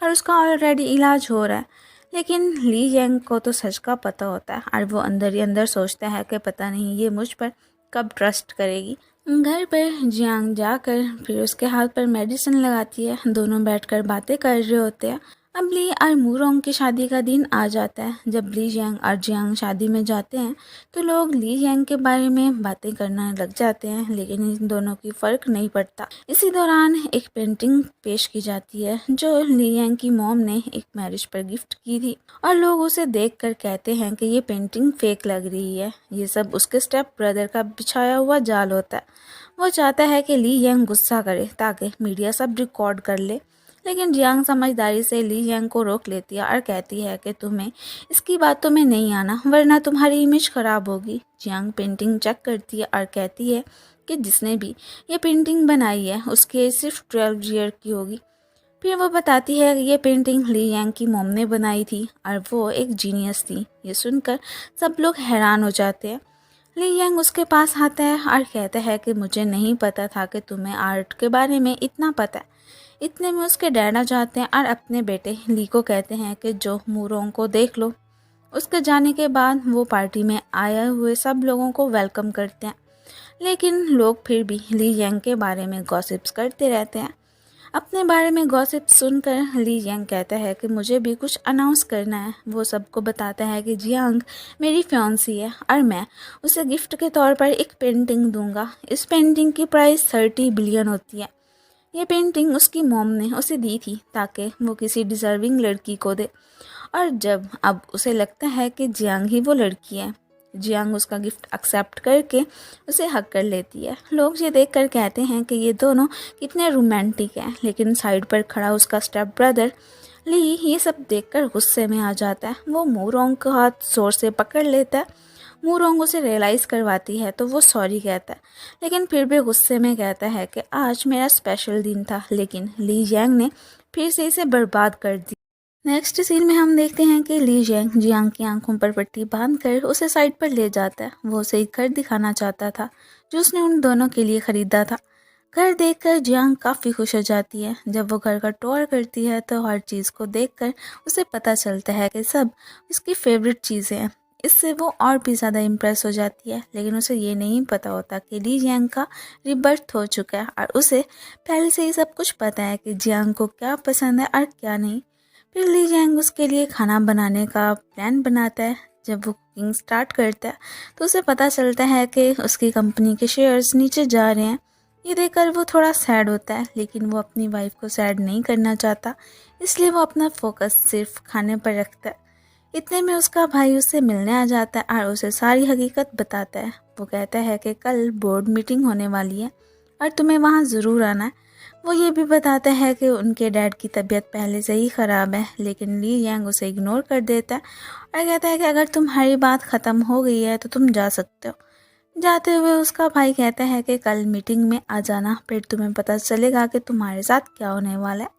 और उसका ऑलरेडी इलाज हो रहा है। लेकिन ली जियांग को तो सच का पता होता है और वो अंदर ही अंदर सोचता है कि पता नहीं ये मुझ पर कब ट्रस्ट करेगी। घर पर जियांग जाकर फिर उसके हाथ पर मेडिसिन लगाती है। दोनों बैठकर बातें कर रहे होते हैं। अब ली और मूरोंग की शादी का दिन आ जाता है। जब ली जियांग और जियांग शादी में जाते हैं तो लोग ली जियांग के बारे में बातें करने लग जाते हैं, लेकिन इन दोनों की फर्क नहीं पड़ता। इसी दौरान एक पेंटिंग पेश की जाती है जो ली जियांग की मॉम ने एक मैरिज पर गिफ्ट की थी और लोग उसे देखकर कहते हैं कि ये पेंटिंग फेक लग रही है। ये सब उसके स्टेप ब्रदर का बिछाया हुआ जाल होता है। वो चाहता है कि ली जियांग गुस्सा करे ताकि मीडिया सब रिकॉर्ड कर ले, लेकिन जियांग समझदारी से ली जियांग को रोक लेती है और कहती है कि तुम्हें इसकी बातों में नहीं आना वरना तुम्हारी इमेज खराब होगी। जियांग पेंटिंग चेक करती है और कहती है कि जिसने भी ये पेंटिंग बनाई है उसकी एज सिर्फ 12 ईयर की होगी। फिर वो बताती है कि ये पेंटिंग ली जियांग की मॉम ने बनाई थी और वो एक जीनियस थी। ये सुनकर सब लोग हैरान हो जाते हैं। ली जियांग उसके पास आता है और कहता है कि मुझे नहीं पता था कि तुम्हें आर्ट के बारे में इतना पता है। इतने में उसके डैड आ जाते हैं और अपने बेटे ली को कहते हैं कि जो मूरोंग को देख लो। उसके जाने के बाद वो पार्टी में आए हुए सब लोगों को वेलकम करते हैं, लेकिन लोग फिर भी ली जियांग के बारे में गॉसिप्स करते रहते हैं। अपने बारे में गॉसिप सुनकर ली जियांग कहता है कि मुझे भी कुछ अनाउंस करना है। वो सबको बताता है कि जियांग मेरी फियांसी है और मैं उसे गिफ्ट के तौर पर एक पेंटिंग दूंगा। इस पेंटिंग की प्राइस 30 बिलियन होती है। ये पेंटिंग उसकी मॉम ने उसे दी थी ताकि वो किसी डिजर्विंग लड़की को दे, और जब अब उसे लगता है कि जियांग ही वो लड़की है, जियांग उसका गिफ्ट एक्सेप्ट करके उसे हक कर लेती है। लोग ये देखकर कहते हैं कि ये दोनों कितने रोमांटिक हैं, लेकिन साइड पर खड़ा उसका स्टेप ब्रदर ली ये सब देखकर गुस्से में आ जाता है। वो मूरोंग का हाथ जोर से पकड़ लेता है। मूरोंग उसे रियलाइज़ करवाती है तो वो सॉरी कहता है, लेकिन फिर भी गुस्से में कहता है कि आज मेरा स्पेशल दिन था, लेकिन ली जियांग ने फिर से इसे बर्बाद कर दी। नेक्स्ट सीन में हम देखते हैं कि ली जियांग जियांग की आंखों पर पट्टी बांधकर उसे साइड पर ले जाता है। वो उसे एक घर दिखाना चाहता था जो उसने उन दोनों के लिए खरीदा था। घर देखकर जियांग काफ़ी खुश हो जाती है। जब वो घर का टूर करती है तो हर चीज़ को देखकर उसे पता चलता है कि सब उसकी फेवरेट चीज़ें हैं। इससे वो और भी ज़्यादा इम्प्रेस हो जाती है, लेकिन उसे ये नहीं पता होता कि ली जियांग का रिबर्थ हो चुका है और उसे पहले से ही सब कुछ पता है कि जियांग को क्या पसंद है और क्या नहीं। फिर ली जियांग उसके लिए खाना बनाने का प्लान बनाता है। जब वो कुकिंग स्टार्ट करता है तो उसे पता चलता है कि उसकी कंपनी के शेयर्स नीचे जा रहे हैं। ये देखकर वो थोड़ा सैड होता है, लेकिन वो अपनी वाइफ को सैड नहीं करना चाहता, इसलिए वो अपना फोकस सिर्फ खाने पर रखता है। इतने में उसका भाई उससे मिलने आ जाता है और उसे सारी हकीकत बताता है। वो कहता है कि कल बोर्ड मीटिंग होने वाली है और तुम्हें वहाँ ज़रूर आना है। वो ये भी बताता है कि उनके डैड की तबीयत पहले से ही ख़राब है, लेकिन ली जियांग उसे इग्नोर कर देता है और कहता है कि अगर तुम्हारी बात ख़त्म हो गई है तो तुम जा सकते हो। जाते हुए उसका भाई कहता है कि कल मीटिंग में आ जाना, फिर तुम्हें पता चलेगा कि तुम्हारे साथ क्या होने वाला है।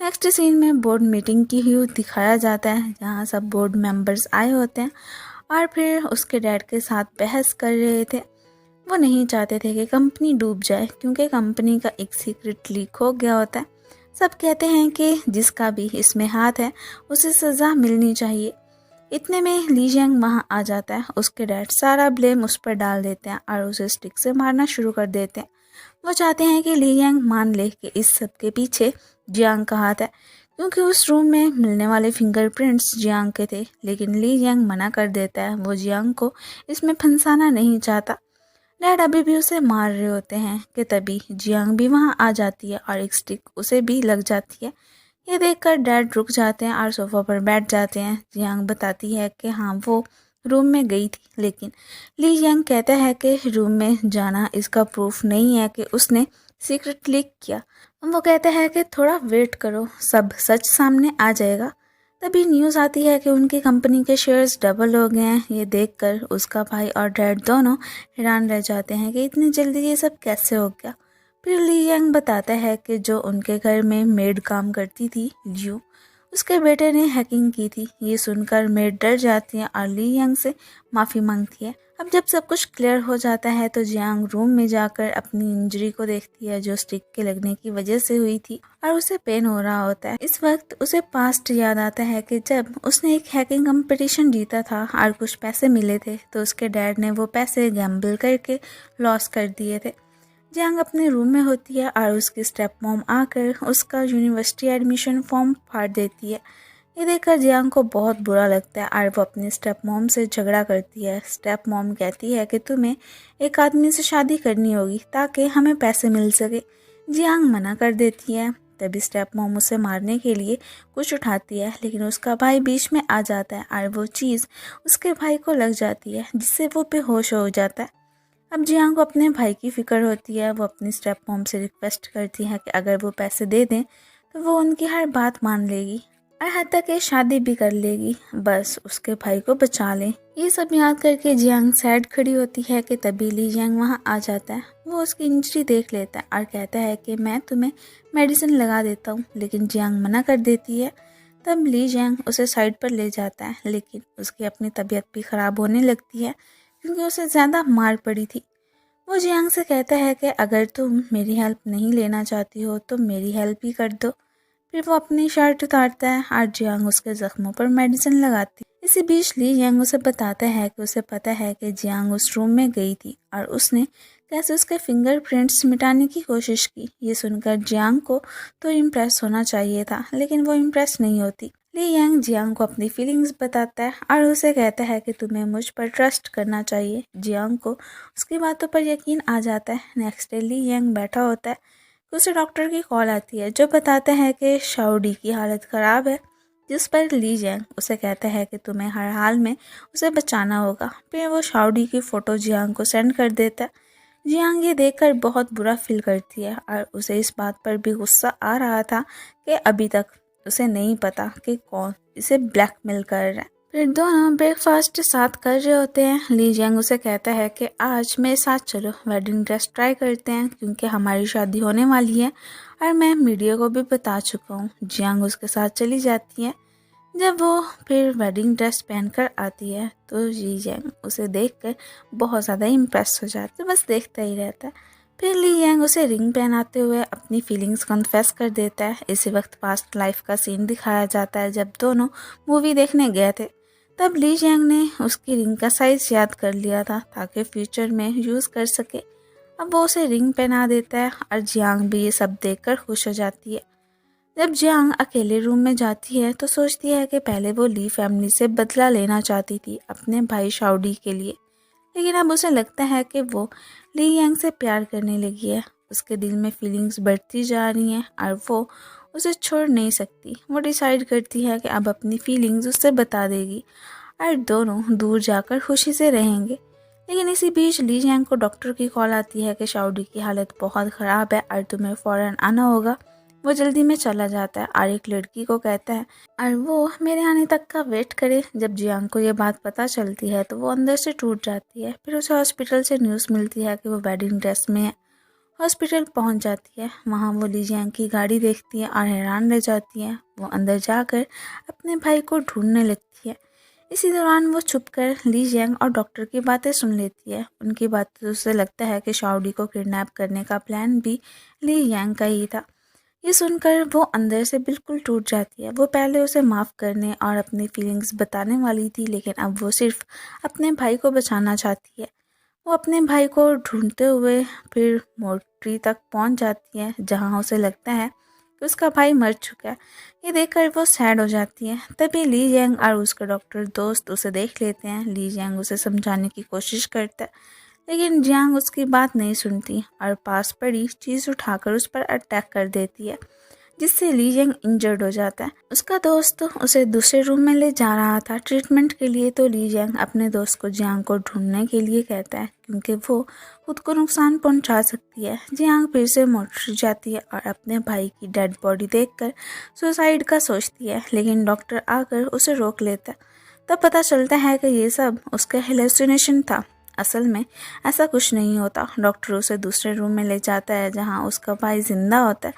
नेक्स्ट सीन में बोर्ड मीटिंग की हुई दिखाया जाता है, जहाँ सब बोर्ड मेंबर्स आए होते हैं और फिर उसके डैड के साथ बहस कर रहे थे। वो नहीं चाहते थे कि कंपनी डूब जाए, क्योंकि कंपनी का एक सीक्रेट लीक हो गया होता है। सब कहते हैं कि जिसका भी इसमें हाथ है उसे सज़ा मिलनी चाहिए। इतने में ली जियांग वहाँ आ जाता है। उसके डैड सारा ब्लेम उस पर डाल देते हैं और उसे स्टिक से मारना शुरू कर देते हैं। वो चाहते हैं कि ली जियांग मान ले कि इस सब के पीछे जियांग का हाथ है, क्योंकि उस रूम में मिलने वाले फिंगरप्रिंट्स जियांग के थे। लेकिन ली जियांग मना कर देता है, वो जियांग को इसमें फंसाना नहीं चाहता। डैड अभी भी उसे मार रहे होते हैं कि तभी जियांग भी वहाँ आ जाती है और एक स्टिक उसे भी लग जाती है। ये देखकर डैड रुक जाते हैं और सोफा पर बैठ जाते हैं। जियांग बताती है कि हाँ वो रूम में गई थी, लेकिन ली जियांग कहता है कि रूम में जाना इसका प्रूफ नहीं है कि उसने सीक्रेट लीक किया। वो कहता है कि थोड़ा वेट करो, सब सच सामने आ जाएगा। तभी न्यूज़ आती है कि उनकी कंपनी के शेयर्स डबल हो गए हैं। ये देखकर उसका भाई और डैड दोनों हैरान रह जाते हैं कि इतनी जल्दी ये सब कैसे हो गया। फिर ली जियांग बताता है कि जो उनके घर में मेड काम करती थी लियू, उसके बेटे ने हैकिंग की थी। ये सुनकर मेड डर जाती है और ली जियांग से माफ़ी मांगती है। अब जब सब कुछ क्लियर हो जाता है तो जियांग रूम में जाकर अपनी इंजरी को देखती है, जो स्टिक के लगने की वजह से हुई थी, और उसे पेन हो रहा होता है। इस वक्त उसे पास्ट याद आता है कि जब उसने एक हैकिंग कंपटीशन जीता था और कुछ पैसे मिले थे, तो उसके डैड ने वो पैसे गैम्बल करके लॉस कर दिए थे। जियांग अपने रूम में होती है और उसकी स्टेप मॉम आकर उसका यूनिवर्सिटी एडमिशन फॉर्म फाड़ देती है। ये देखकर जियांग को बहुत बुरा लगता है और वो अपनी स्टेप मॉम से झगड़ा करती है। स्टेप मॉम कहती है कि तुम्हें एक आदमी से शादी करनी होगी ताकि हमें पैसे मिल सके। जियांग मना कर देती है। तभी स्टेप मॉम उसे मारने के लिए कुछ उठाती है, लेकिन उसका भाई बीच में आ जाता है और वो चीज़ उसके भाई को लग जाती है, जिससे वो बेहोश हो जाता है। अब जियांग को अपने भाई की फिक्र होती है। वो अपनी स्टेप मॉम से रिक्वेस्ट करती है कि अगर वो पैसे दे दें तो वो उनकी हर बात मान लेगी और हत्या के शादी भी कर लेगी, बस उसके भाई को बचा ले। ये सब याद करके जियांग सैड खड़ी होती है कि तभी ली जियांग वहाँ आ जाता है। वो उसकी इंजरी देख लेता है और कहता है कि मैं तुम्हें मेडिसिन लगा देता हूँ, लेकिन जियांग मना कर देती है। तब ली जियांग उसे साइड पर ले जाता है, लेकिन उसकी अपनी तबीयत भी ख़राब होने लगती है क्योंकि उसे ज़्यादा मार पड़ी थी। वो जियांग से कहता है कि अगर तुम मेरी हेल्प नहीं लेना चाहती हो तो मेरी हेल्प ही कर दो। फिर वो अपनी शर्ट उतारता है और जियांग उसके जख्मों पर मेडिसिन लगाती है। इसी बीच ली जियांग उसे बताता है कि उसे पता है कि जियांग उस रूम में गई थी और उसने कैसे उसके फिंगरप्रिंट्स मिटाने की कोशिश की। ये सुनकर जियांग को तो इम्प्रेस होना चाहिए था, लेकिन वो इम्प्रेस नहीं होती। ली यांग जियांग को अपनी फीलिंग्स बताता है और उसे कहता है कि तुम्हें मुझ पर ट्रस्ट करना चाहिए। जियांग को उसकी बातों पर यकीन आ जाता है। नेक्स्ट डे ली यांग बैठा होता है, उसे डॉक्टर की कॉल आती है जो बताता है कि शाओडी की हालत ख़राब है, जिस पर ली जियांग उसे कहता है कि तुम्हें हर हाल में उसे बचाना होगा। फिर वो शाओडी की फ़ोटो जियांग को सेंड कर देता है। जियांग ये देखकर बहुत बुरा फील करती है और उसे इस बात पर भी गुस्सा आ रहा था कि अभी तक उसे नहीं पता कि कौन इसे ब्लैकमेल कर रहा है। फिर दोनों ब्रेकफास्ट साथ कर रहे होते हैं। ली जियांग उसे कहता है कि आज मेरे साथ चलो, वेडिंग ड्रेस ट्राई करते हैं क्योंकि हमारी शादी होने वाली है और मैं मीडिया को भी बता चुका हूँ। जियांग उसके साथ चली जाती है। जब वो फिर वेडिंग ड्रेस पहनकर आती है तो ली जियांग उसे देखकर बहुत ज़्यादा इम्प्रेस हो जाता है, बस देखता ही रहता है। फिर ली जियांग उसे रिंग पहनाते हुए अपनी फीलिंग्स कन्फेस कर देता है। इसी वक्त पास्ट लाइफ का सीन दिखाया जाता है जब दोनों मूवी देखने गए थे। तब ली जियांग ने उसकी रिंग का साइज याद कर लिया था ताकि फ्यूचर में यूज़ कर सके। अब वो उसे रिंग पहना देता है और जियांग भी ये सब देखकर खुश हो जाती है। जब जियांग अकेले रूम में जाती है तो सोचती है कि पहले वो ली फैमिली से बदला लेना चाहती थी अपने भाई शाओडी के लिए, लेकिन अब उसे लगता है कि वो ली यांग से प्यार करने लगी है। उसके दिल में फीलिंग्स बढ़ती जा रही हैं और वो उसे छोड़ नहीं सकती। वो डिसाइड करती है कि अब अपनी फीलिंग्स उससे बता देगी और दोनों दूर जाकर खुशी से रहेंगे। लेकिन इसी बीच ली जियांग को डॉक्टर की कॉल आती है कि शाओडी की हालत बहुत ख़राब है और तुम्हें फ़ौरन आना होगा। वो जल्दी में चला जाता है और एक लड़की को कहता है और वो मेरे आने तक का वेट करे। जब जियांग को ये बात पता चलती है तो वो अंदर से टूट जाती है। फिर उसे हॉस्पिटल से न्यूज़ मिलती है कि वो वेडिंग ड्रेस में है। हॉस्पिटल पहुंच जाती है। वहां वो ली जियांग की गाड़ी देखती है और हैरान रह जाती है। वो अंदर जाकर अपने भाई को ढूंढने लगती है। इसी दौरान वो छुपकर ली जियांग और डॉक्टर की बातें सुन लेती है। उनकी बातों से उसे लगता है कि शाओडी को किडनैप करने का प्लान भी ली जियांग का ही था। ये सुनकर वो अंदर से बिल्कुल टूट जाती है। वो पहले उसे माफ़ करने और अपनी फीलिंग्स बताने वाली थी, लेकिन अब वो सिर्फ अपने भाई को बचाना चाहती है। वो अपने भाई को ढूंढते हुए फिर मोर्चरी तक पहुंच जाती है, जहां उसे लगता है कि उसका भाई मर चुका है। ये देखकर वो सैड हो जाती है। तभी ली जियांग और उसका डॉक्टर दोस्त उसे देख लेते हैं। ली जियांग उसे समझाने की कोशिश करता है, लेकिन जियांग उसकी बात नहीं सुनती और पास पड़ी चीज़ उठाकर उस पर अटैक कर देती है, जिससे ली जियांग इंजर्ड हो जाता है। उसका दोस्त उसे दूसरे रूम में ले जा रहा था ट्रीटमेंट के लिए, तो ली जियांग अपने दोस्त को जियांग को ढूंढने के लिए कहता है, क्योंकि वो खुद को नुकसान पहुंचा सकती है। जियांग फिर से मोर्चरी जाती है और अपने भाई की डेड बॉडी देखकर सुसाइड का सोचती है, लेकिन डॉक्टर आकर उसे रोक लेता है। तब पता चलता है कि ये सब उसका हेलुसिनेशन था। असल में ऐसा कुछ नहीं होता। डॉक्टर उसे दूसरे रूम में ले जाता है, जहां उसका भाई जिंदा होता है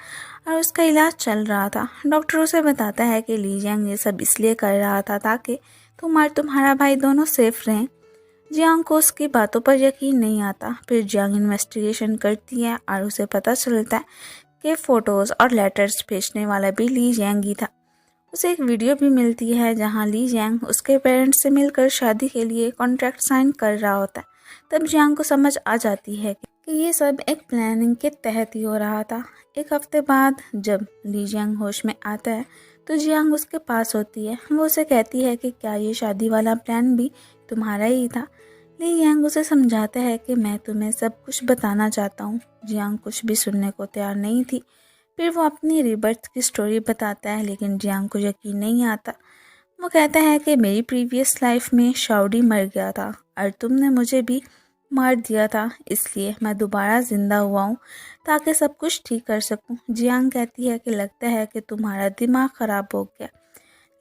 और उसका इलाज चल रहा था। डॉक्टर उसे बताता है कि ली जियांग ये सब इसलिए कर रहा था ताकि तुम और तुम्हारा भाई दोनों सेफ रहें। जियांग को उसकी बातों पर यकीन नहीं आता। फिर जियांग इन्वेस्टिगेशन करती है और उसे पता चलता है कि फ़ोटोज़ और लेटर्स भेजने वाला भी ली जियांग ही था। उसे एक वीडियो भी मिलती है जहां ली जियांग उसके पेरेंट्स से मिलकर शादी के लिए कॉन्ट्रैक्ट साइन कर रहा होता है। तब जियांग को समझ आ जाती है कि ये सब एक प्लानिंग के तहत ही हो रहा था। एक हफ्ते बाद जब ली जियांग होश में आता है तो जियांग उसके पास होती है। वो उसे कहती है कि क्या ये शादी वाला प्लान भी तुम्हारा ही था। ली जियांग उसे समझाता है कि मैं तुम्हें सब कुछ बताना चाहता हूँ। जियांग कुछ भी सुनने को तैयार नहीं थी। फिर वो अपनी रीबर्थ की स्टोरी बताता है, लेकिन जियांग को यकीन नहीं आता। वो कहता है कि मेरी प्रीवियस लाइफ में शाओडी मर गया था और तुमने मुझे भी मार दिया था, इसलिए मैं दोबारा जिंदा हुआ हूँ ताकि सब कुछ ठीक कर सकूँ। जियांग कहती है कि लगता है कि तुम्हारा दिमाग ख़राब हो गया।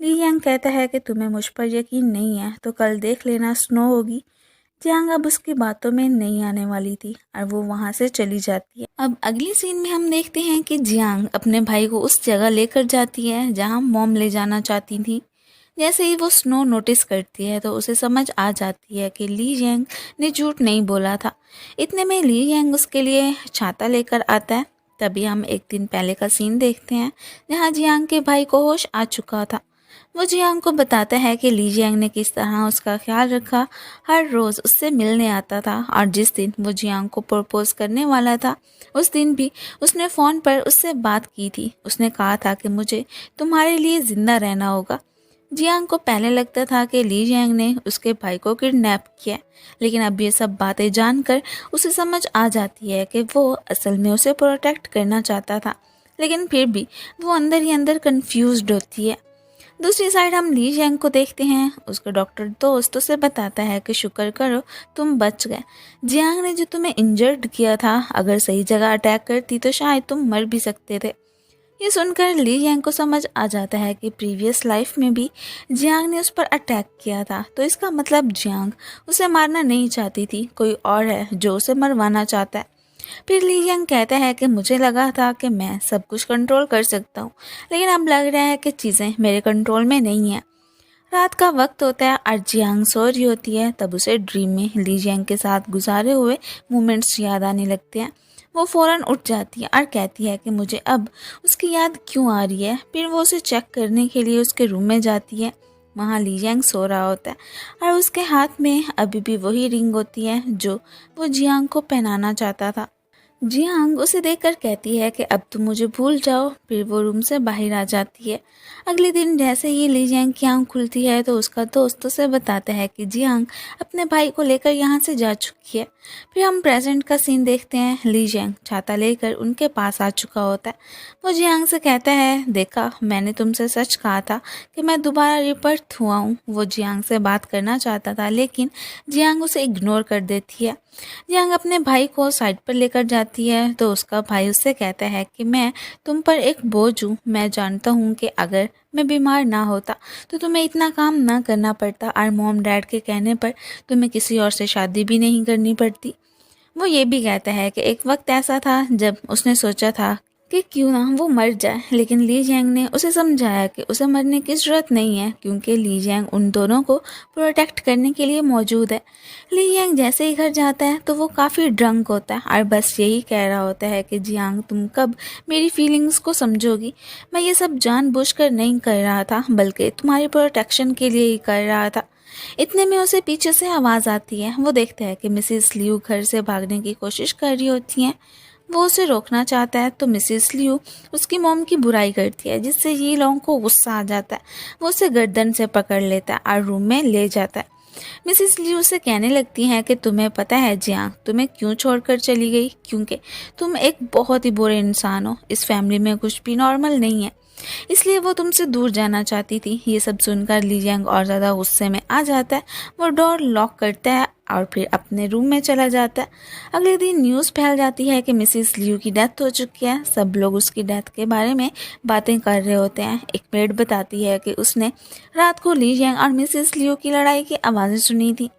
ली जियांग कहता है कि तुम्हें मुझ पर यकीन नहीं है तो कल देख लेना स्नो होगी। जियांग अब उसकी बातों में नहीं आने वाली थी और वो वहाँ से चली जाती है। अब अगली सीन में हम देखते हैं कि जियांग अपने भाई को उस जगह लेकर जाती है जहाँ मॉम ले जाना चाहती थी। जैसे ही वो स्नो नोटिस करती है तो उसे समझ आ जाती है कि ली जियांग ने झूठ नहीं बोला था। इतने में ली जियांग उसके लिए छाता लेकर आता है। तभी हम एक दिन पहले का सीन देखते हैं जहाँ जियांग के भाई को होश आ चुका था। वो जियांग को बताता है कि ली जियांग ने किस तरह उसका ख्याल रखा, हर रोज़ उससे मिलने आता था और जिस दिन वो जियांग को प्रपोज करने वाला था उस दिन भी उसने फ़ोन पर उससे बात की थी। उसने कहा था कि मुझे तुम्हारे लिए ज़िंदा रहना होगा। जियांग को पहले लगता था कि ली जियांग ने उसके भाई को किडनैप किया, लेकिन अब ये सब बातें जानकर उसे समझ आ जाती है कि वो असल में उसे प्रोटेक्ट करना चाहता था, लेकिन फिर भी वो अंदर ही अंदर कंफ्यूज्ड होती है। दूसरी साइड हम ली जियांग को देखते हैं। उसका डॉक्टर दोस्त उसे बताता है कि शुक्र करो तुम बच गए। जियांग ने जो तुम्हें इंजर्ड किया था, अगर सही जगह अटैक करती तो शायद तुम मर भी सकते थे। ये सुनकर ली जियांग को समझ आ जाता है कि प्रीवियस लाइफ में भी जियांग ने उस पर अटैक किया था, तो इसका मतलब जियांग उसे मारना नहीं चाहती थी, कोई और है जो उसे मरवाना चाहता है। फिर ली जियांग कहता है कि मुझे लगा था कि मैं सब कुछ कंट्रोल कर सकता हूँ, लेकिन अब लग रहा है कि चीज़ें मेरे कंट्रोल में नहीं हैं। रात का वक्त होता है और जियांग सो रही होती है। तब उसे ड्रीम में ली जियांग के साथ गुजारे हुए मोमेंट्स याद आने लगते हैं। वो फ़ौरन उठ जाती है और कहती है कि मुझे अब उसकी याद क्यों आ रही है। फिर वो उसे चेक करने के लिए उसके रूम में जाती है। वहाँ ली जियांग सो रहा होता है और उसके हाथ में अभी भी वही रिंग होती है जो वो जियांग को पहनाना चाहता था। जियांग उसे देखकर कहती है कि अब तुम मुझे भूल जाओ। फिर वो रूम से बाहर आ जाती है। अगले दिन जैसे ही ली जियांग की आँख खुलती है तो उसका दोस्त उसे बताता है कि जियांग अपने भाई को लेकर यहाँ से जा चुकी है। फिर हम प्रेजेंट का सीन देखते हैं। ली जियांग छाता लेकर उनके पास आ चुका होता है। वो जियांग से कहता है, देखा मैंने तुमसे सच कहा था कि मैं दोबारा रिबर्थ हुआ हूँ। वो जियांग से बात करना चाहता था, लेकिन जियांग उसे इग्नोर कर देती है। जियांग अपने भाई को साइड पर लेकर जाती है तो उसका भाई उससे कहता है कि मैं तुम पर एक बोझ हूँ। मैं जानता हूँ कि अगर मैं बीमार ना होता तो तुम्हें इतना काम ना करना पड़ता और मॉम डैड के कहने पर तुम्हें किसी और से शादी भी नहीं करनी पड़ती। वो ये भी कहता है कि एक वक्त ऐसा था जब उसने सोचा था कि क्यों ना वो मर जाए, लेकिन ली जैंग ने उसे समझाया कि उसे मरने की ज़रूरत नहीं है क्योंकि ली जैंग उन दोनों को प्रोटेक्ट करने के लिए मौजूद है। ली जैंग जैसे ही घर जाता है तो वो काफ़ी ड्रंक होता है और बस यही कह रहा होता है कि जियांग तुम कब मेरी फीलिंग्स को समझोगी, मैं ये सब जानबूझकर नहीं कर रहा था बल्कि तुम्हारी प्रोटेक्शन के लिए ही कर रहा था। इतने में उसे पीछे से आवाज़ आती है। वो देखता है कि मिसेस लियू घर से भागने की कोशिश कर रही होती हैं। वो उसे रोकना चाहता है तो मिसेस लियू उसकी मॉम की बुराई करती है, जिससे ये लोगों को गुस्सा आ जाता है। वो उसे गर्दन से पकड़ लेता है और रूम में ले जाता है। मिसेस लियू उसे कहने लगती हैं कि तुम्हें पता है जियांग तुम्हें क्यों छोड़कर चली गई, क्योंकि तुम एक बहुत ही बुरे इंसान हो, इस फैमिली में कुछ भी नॉर्मल नहीं है, इसलिए वो तुमसे दूर जाना चाहती थी। ये सब सुनकर ली जैंग और ज़्यादा गुस्से में आ जाता है। वो डोर लॉक करता है और फिर अपने रूम में चला जाता है। अगले दिन न्यूज़ फैल जाती है कि मिसेस लियू की डेथ हो चुकी है। सब लोग उसकी डेथ के बारे में बातें कर रहे होते हैं। एक मेड बताती है कि उसने रात को ली जैंग और मिसेस लियू की लड़ाई की आवाज़ें सुनी थी।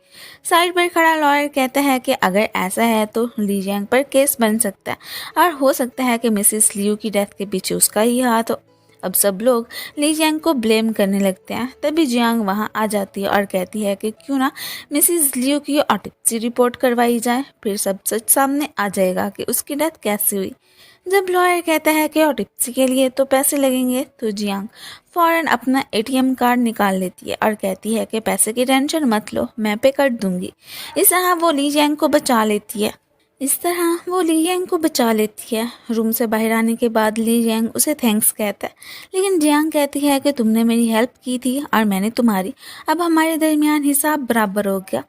साइड पर खड़ा लॉयर कहता है कि अगर ऐसा है तो ली जैंग पर केस बन सकता है और हो सकता है कि मिसेस लियू की डेथ के पीछे उसका ही हाथ हो। अब सब लोग ली जियांग को ब्लेम करने लगते हैं। तभी जियांग वहां आ जाती है और कहती है कि क्यों ना मिसेस लियू की ऑटोप्सी रिपोर्ट करवाई जाए, फिर सब सच सामने आ जाएगा कि उसकी डेथ कैसे हुई। जब लॉयर कहता है कि ऑटोप्सी के लिए तो पैसे लगेंगे तो जियांग फौरन अपना एटीएम कार्ड निकाल लेती है और कहती है कि पैसे की टेंशन मत लो, मैं पे कर दूंगी। इस तरह वो ली जियांग को बचा लेती है। ली जियांग को बचा लेती है। रूम से बाहर आने के बाद ली जियांग उसे थैंक्स कहता है, लेकिन जियांग कहती है कि तुमने मेरी हेल्प की थी और मैंने तुम्हारी, अब हमारे दरमियान हिसाब बराबर हो गया।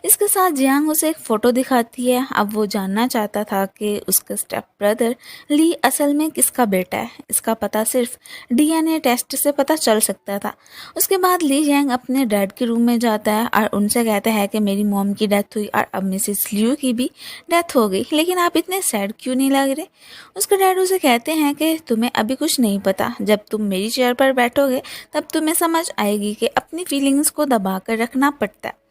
इसके साथ जियांग उसे एक फ़ोटो दिखाती है। अब वो जानना चाहता था कि उसका स्टेप ब्रदर ली असल में किसका बेटा है। इसका पता सिर्फ डीएनए टेस्ट से पता चल सकता था। उसके बाद ली जियांग अपने डैड के रूम में जाता है और उनसे कहता है कि मेरी मॉम की डेथ हुई और अब मिसेस लियू की भी डेथ हो गई, लेकिन आप इतने सैड क्यों नहीं लग रहे। उसके डैड उसे कहते हैं कि तुम्हें अभी कुछ नहीं पता, जब तुम मेरी चेयर पर बैठोगे तब तुम्हें समझ आएगी कि अपनी फीलिंग्स को दबा कर रखना पड़ता है।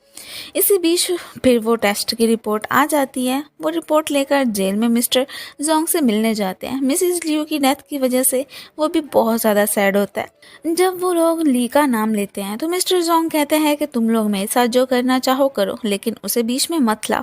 इसी बीच फिर वो टेस्ट की रिपोर्ट आ जाती है। वो रिपोर्ट लेकर जेल में मिस्टर जोंग से मिलने जाते हैं। मिसेस लियू की डेथ की वजह से वो भी बहुत ज़्यादा सैड होता है। जब वो लोग ली का नाम लेते हैं तो मिस्टर जोंग कहते हैं कि तुम लोग मेरे साथ जो करना चाहो करो, लेकिन उसे बीच में मत लाओ।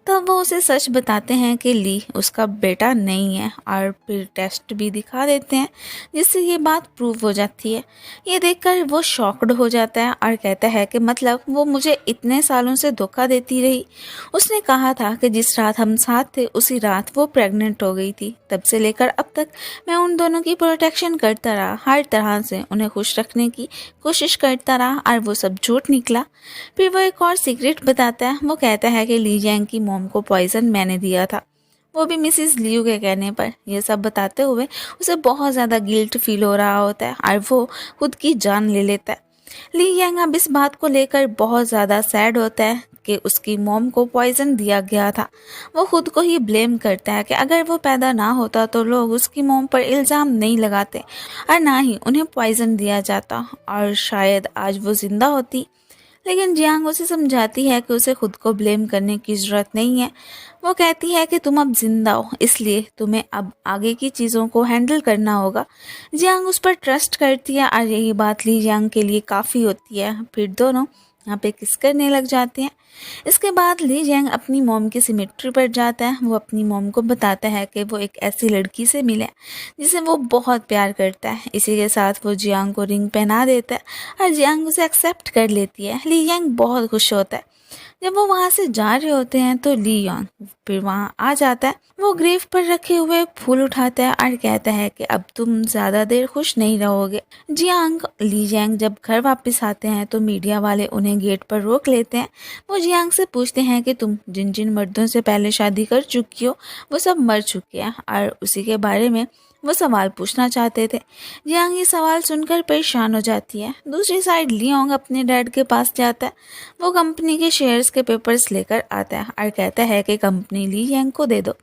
तब वो उसे सच बताते हैं कि ली उसका बेटा नहीं है और फिर टेस्ट भी दिखा देते हैं, जिससे ये बात प्रूव हो जाती है। ये देखकर वो शॉक्ड हो जाता है और कहता है कि मतलब वो मुझे इतने सालों से धोखा देती रही। उसने कहा था कि जिस रात हम साथ थे उसी रात वो प्रेग्नेंट हो गई थी। तब से लेकर अब तक मैं उन दोनों की प्रोटेक्शन करता रहा, हर तरह से उन्हें खुश रखने की कोशिश करता रहा और वो सब झूठ निकला। फिर वो एक और सीक्रेट बताता है। वो कहता है कि ली जैंग की मॉम को पॉइजन मैंने दिया था, वो भी मिसेस लियू के कहने पर। यह सब बताते हुए उसे बहुत ज़्यादा गिल्ट फील हो रहा होता है और वो खुद की जान ले लेता है। ली जैंग अब इस बात को लेकर बहुत ज़्यादा सैड होता है कि उसकी मॉम को पॉइजन दिया गया था। वो खुद को ही ब्लेम करता है कि अगर वो पैदा ना होता तो लोग उसकी मॉम पर इल्ज़ाम नहीं लगाते और ना ही उन्हें पॉइजन दिया जाता और शायद आज वो जिंदा होती। लेकिन जियांग उसे समझाती है कि उसे खुद को ब्लेम करने की ज़रूरत नहीं है। वो कहती है कि तुम अब जिंदा हो, इसलिए तुम्हें अब आगे की चीज़ों को हैंडल करना होगा। जियांग उस पर ट्रस्ट करती है और यही बात ली जियांग के लिए काफ़ी होती है। फिर दोनों यहाँ पे किस करने लग जाते हैं। इसके बाद ली जियांग अपनी मॉम की सिमेट्री पर जाता है। वो अपनी मॉम को बताता है कि वो एक ऐसी लड़की से मिला है जिसे वो बहुत प्यार करता है। इसी के साथ वो जियांग को रिंग पहना देता है और जियांग उसे एक्सेप्ट कर लेती है। ली जियांग बहुत खुश होता है। जब वो वहाँ से जा रहे होते हैं तो ली यांग फिर वहाँ आ जाता है। वो ग्रेव पर रखे हुए फूल उठाता है और कहता है कि अब तुम ज़्यादा देर खुश नहीं रहोगे। जियांग ली जैंग जब घर वापस आते हैं तो मीडिया वाले उन्हें गेट पर रोक लेते हैं। वो जियांग से पूछते हैं कि तुम जिन जिन मर्दों से पहले शादी कर चुकी हो वो सब मर चुके हैं और उसी के बारे में वो सवाल पूछना चाहते थे। जियांग ये सवाल सुनकर परेशान हो जाती है। दूसरी साइड लियोंग अपने डैड के पास जाता है। वो कंपनी के शेयर्स के पेपर्स लेकर आता है और कहता है कि कंपनी ली जियांग को दे दो,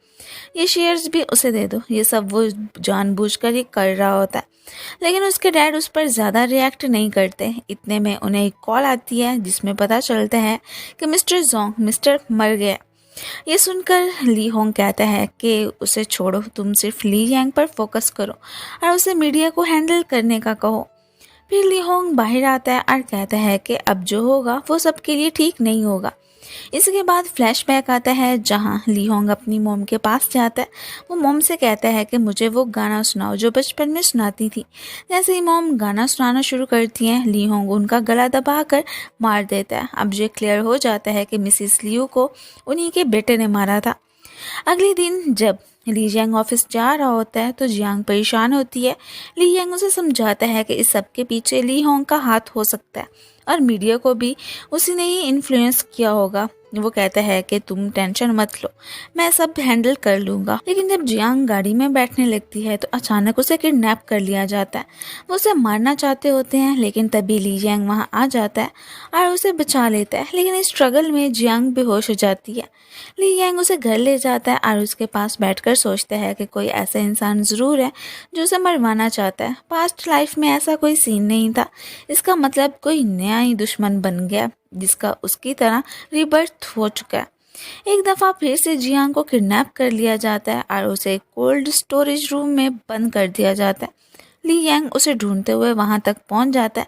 ये शेयर्स भी उसे दे दो। ये सब वो जानबूझकर ही कर रहा होता है, लेकिन उसके डैड उस पर ज़्यादा रिएक्ट नहीं करते। इतने में उन्हें एक कॉल आती है जिसमें पता चलता है कि मिस्टर जोंग मर गया। ये सुनकर ली होंग कहता है कि उसे छोड़ो, तुम सिर्फ ली यांग पर फोकस करो और उसे मीडिया को हैंडल करने का कहो। फिर ली होंग बाहर आता है और कहता है कि अब जो होगा वो सबके लिए ठीक नहीं होगा। इसके बाद फ्लैशबैक आता है जहां ली होंग अपनी मोम के पास जाता है। वो मोम से कहता है कि मुझे वो गाना सुनाओ जो बचपन में सुनाती थी। जैसे ही मोम गाना सुनाना शुरू करती हैं, ली होंग उनका गला दबाकर मार देता है। अब ये क्लियर हो जाता है कि मिसिस लियू को उन्हीं के बेटे ने मारा था। अगले दिन जब ली जियांग ऑफिस जा रहा होता है तो जियांग परेशान होती है। ली जियांग उसे समझाता है कि इस सब के पीछे ली होंग का हाथ हो सकता है और मीडिया को भी उसी ने ही इन्फ्लुएंस किया होगा। वो कहता है कि तुम टेंशन मत लो, मैं सब हैंडल कर लूँगा। लेकिन जब जियांग गाड़ी में बैठने लगती है तो अचानक उसे किडनैप कर लिया जाता है। वो उसे मारना चाहते होते हैं लेकिन तभी ली जियांग वहाँ आ जाता है और उसे बचा लेता है। लेकिन इस स्ट्रगल में जियांग बेहोश हो जाती है। ली जियांग उसे घर ले जाता है और उसके पास बैठकर सोचता है कि कोई ऐसा इंसान ज़रूर है जो उसे मरवाना चाहता है। पास्ट लाइफ में ऐसा कोई सीन नहीं था, इसका मतलब कोई नया ही दुश्मन बन गया जिसका उसकी तरह रिबर्थ हो चुका है। एक दफ़ा फिर से जियांग को किडनैप कर लिया जाता है और उसे कोल्ड स्टोरेज रूम में बंद कर दिया जाता है। ली जियांग उसे ढूंढते हुए वहां तक पहुंच जाता है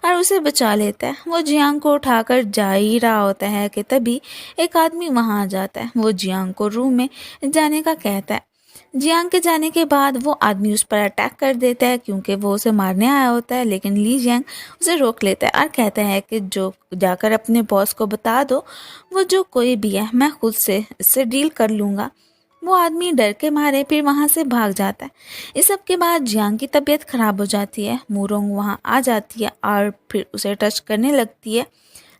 और उसे बचा लेता है। वो जियांग को उठाकर जा ही रहा होता है कि तभी एक आदमी वहां आ जाता है। वो जियांग को रूम में जाने का कहता है। जियांग के जाने के बाद वो आदमी उस पर अटैक कर देता है क्योंकि वो उसे मारने आया होता है। लेकिन ली जियांग उसे रोक लेता है और कहता है कि जो जाकर अपने बॉस को बता दो, वो जो कोई भी है मैं खुद से इससे डील कर लूँगा। वो आदमी डर के मारे फिर वहाँ से भाग जाता है। इस सब के बाद जियांग की तबीयत खराब हो जाती है। मूरोंग वहाँ आ जाती है और फिर उसे टच करने लगती है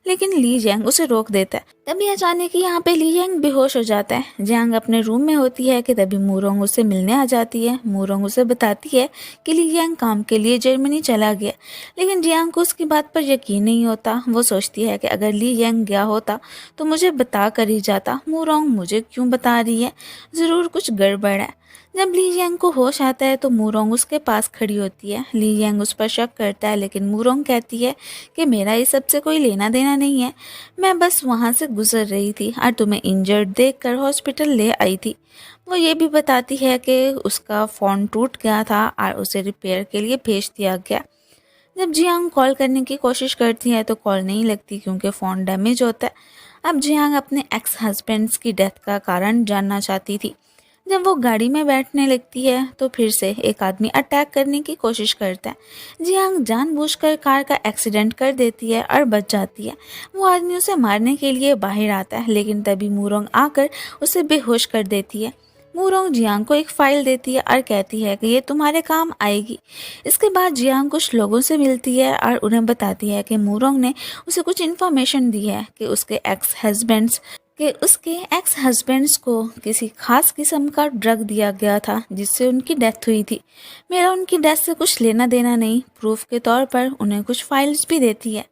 लेकिन ली जियांग उसे रोक देता है। तभी अचानक यहाँ पे ली जियांग बेहोश हो जाता है। जियांग अपने रूम में होती है कि तभी मूरोंग उससे मिलने आ जाती है। मूरोंग उसे बताती है कि ली जियांग काम के लिए जर्मनी चला गया, लेकिन जियांग को उसकी बात पर यकीन नहीं होता। वो सोचती है कि अगर ली जियांग गया होता तो मुझे बता कर ही जाता। मूरोंग मुझे क्यों बता रही है, ज़रूर कुछ गड़बड़ है। जब ली जियांग को होश आता है तो मूरोंग उसके पास खड़ी होती है। ली जियांग उस पर शक करता है लेकिन मूरोंग कहती है कि मेरा इस सबसे कोई लेना देना नहीं है, मैं बस वहाँ से गुजर रही थी और तुम्हें इंजर्ड देखकर हॉस्पिटल ले आई थी। वो ये भी बताती है कि उसका फ़ोन टूट गया था और उसे रिपेयर के लिए भेज दिया गया। जब जियांग कॉल करने की कोशिश करती है तो कॉल नहीं लगती क्योंकि फ़ोन डैमेज होता है। अब जियांग अपने एक्स हस्बैंड्स की डेथ का कारण जानना चाहती थी। जब वो गाड़ी में बैठने लगती है तो फिर से एक आदमी अटैक करने की कोशिश करता है। जियांग जानबूझकर कार का एक्सीडेंट कर देती है और बच जाती है। वो आदमी उसे मारने के लिए बाहर आता है लेकिन तभी मूरोंग आकर उसे बेहोश कर देती है। मूरोंग जियांग को एक फाइल देती है और कहती है कि ये तुम्हारे काम आएगी। इसके बाद जियांग कुछ लोगों से मिलती है और उन्हें बताती है कि मूरोंग ने उसे कुछ इन्फॉर्मेशन दी है कि उसके एक्स हस्बैंड्स को किसी खास किस्म का ड्रग दिया गया था जिससे उनकी डेथ हुई थी। मेरा उनकी डेथ से कुछ लेना देना नहीं। प्रूफ के तौर पर उन्हें कुछ फाइल्स भी देती है।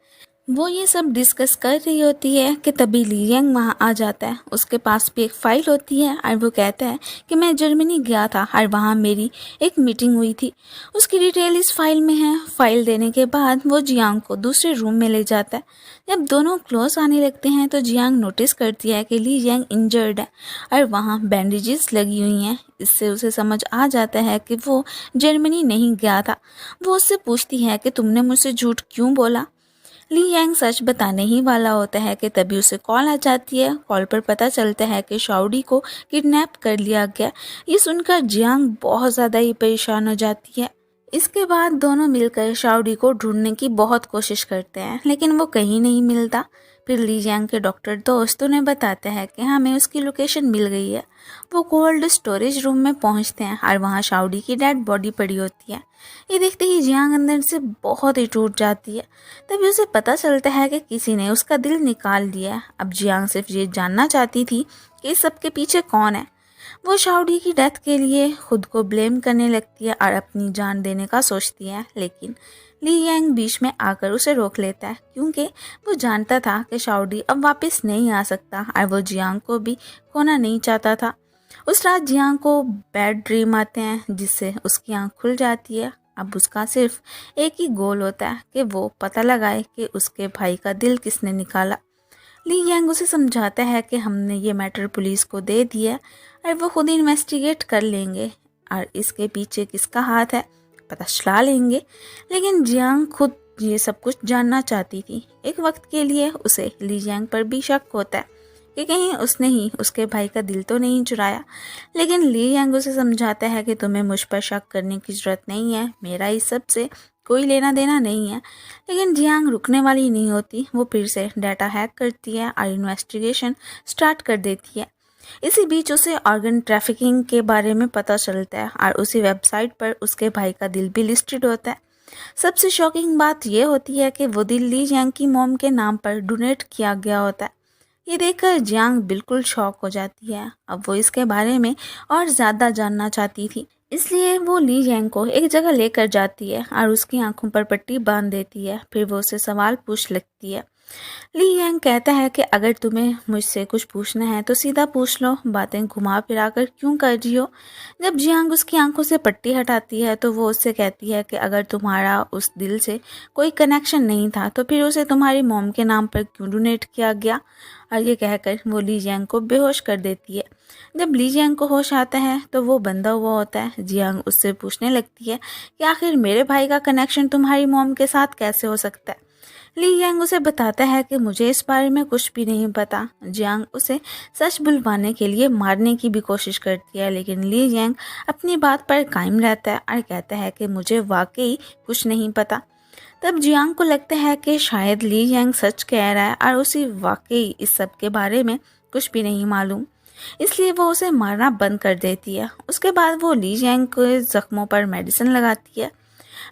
वो ये सब डिस्कस कर रही होती है कि तभी ली जियांग वहाँ आ जाता है। उसके पास भी एक फ़ाइल होती है और वो कहता है कि मैं जर्मनी गया था और वहाँ मेरी एक मीटिंग हुई थी। उसकी डिटेल इस फाइल में है। फाइल देने के बाद वो जियांग को दूसरे रूम में ले जाता है। जब दोनों क्लोज आने लगते हैं तो जियांग नोटिस करती है कि ली जियांग इंजर्ड है और वहाँ बैंडेजेस लगी हुई हैं। इससे उसे समझ आ जाता है कि वो जर्मनी नहीं गया था। वो उससे पूछती है कि तुमने मुझसे झूठ क्यों बोला। ली जियांग सच बताने ही वाला होता है कि तभी उसे कॉल आ जाती है। कॉल पर पता चलता है कि शाओडी को किडनैप कर लिया गया। ये सुनकर जियांग बहुत ज़्यादा ही परेशान हो जाती है। इसके बाद दोनों मिलकर शाओडी को ढूंढने की बहुत कोशिश करते हैं लेकिन वो कहीं नहीं मिलता। फिर ली जियांग के डॉक्टर दोस्त उन्हें बताते हैं कि हमें उसकी लोकेशन मिल गई है। वो कोल्ड स्टोरेज रूम में पहुंचते हैं और वहाँ शाओडी की डेड बॉडी पड़ी होती है। ये देखते ही जियांग अंदर से बहुत ही टूट जाती है। तभी उसे पता चलता है कि किसी ने उसका दिल निकाल लिया है। अब जियांग सिर्फ ये जानना चाहती थी कि इस सब के पीछे कौन है। वो शाओडी की डेथ के लिए खुद को ब्लेम करने लगती है और अपनी जान देने का सोचती है लेकिन ली जियांग बीच में आकर उसे रोक लेता है क्योंकि वो जानता था कि शाओडी अब वापस नहीं आ सकता और वो जियांग को भी खोना नहीं चाहता था। उस रात जियांग को बैड ड्रीम आते हैं जिससे उसकी आंख खुल जाती है। अब उसका सिर्फ एक ही गोल होता है कि वो पता लगाए कि उसके भाई का दिल किसने निकाला। ली यांग उसे समझाता है कि हमने ये मैटर पुलिस को दे दिया और वो खुद इन्वेस्टिगेट कर लेंगे और इसके पीछे किसका हाथ है पता चला लेंगे। लेकिन जियांग खुद ये सब कुछ जानना चाहती थी। एक वक्त के लिए उसे ली यांग पर भी शक होता है कि कहीं उसने ही उसके भाई का दिल तो नहीं चुराया। लेकिन ली यांग उसे समझाता है कि तुम्हें मुझ पर शक करने की जरूरत नहीं है, मेरा इस सब से कोई लेना देना नहीं है। लेकिन जियांग रुकने वाली नहीं होती, वो फिर से डाटा हैक करती है और इन्वेस्टिगेशन स्टार्ट कर देती है। इसी बीच उसे ऑर्गन ट्रैफिकिंग के बारे में पता चलता है और उसी वेबसाइट पर उसके भाई का दिल भी लिस्टेड होता है। सबसे शॉकिंग बात यह होती है कि वो दिल ली यांग की मॉम के नाम पर डोनेट किया गया होता है। ये देखकर जियांग बिल्कुल शॉक हो जाती है। अब वो इसके बारे में और ज़्यादा जानना चाहती थी, इसलिए वो ली यांग को एक जगह लेकर जाती है और उसकी आंखों पर पट्टी बांध देती है। फिर वो उससे सवाल पूछ लगती है। ली यांग कहता है कि अगर तुम्हें मुझसे कुछ पूछना है तो सीधा पूछ लो, बातें घुमा फिरा कर क्यों कर रही हो। जब जियांग उसकी आंखों से पट्टी हटाती है तो वो उससे कहती है कि अगर तुम्हारा उस दिल से कोई कनेक्शन नहीं था तो फिर उसे तुम्हारी मॉम के नाम पर क्यों डोनेट किया गया। और ये कहकर वो ली यांग को बेहोश कर देती है। जब ली यांग को होश आता है तो वो बंधा हुआ होता है। जियांग उससे पूछने लगती है कि आखिर मेरे भाई का कनेक्शन तुम्हारी मॉम के साथ कैसे हो सकता है। ली यांग उसे बताता है कि मुझे इस बारे में कुछ भी नहीं पता। जियांग उसे सच बुलवाने के लिए मारने की भी कोशिश करती है, लेकिन ली यांग अपनी बात पर कायम रहता है और कहता है कि मुझे वाकई कुछ नहीं पता। तब जियांग को लगता है कि शायद ली यांग सच कह रहा है और उसे वाकई इस सब के बारे में कुछ भी नहीं मालूम, इसलिए वो उसे मारना बंद कर देती है। उसके बाद वो ली यांग के जख्मों पर मेडिसिन लगाती है।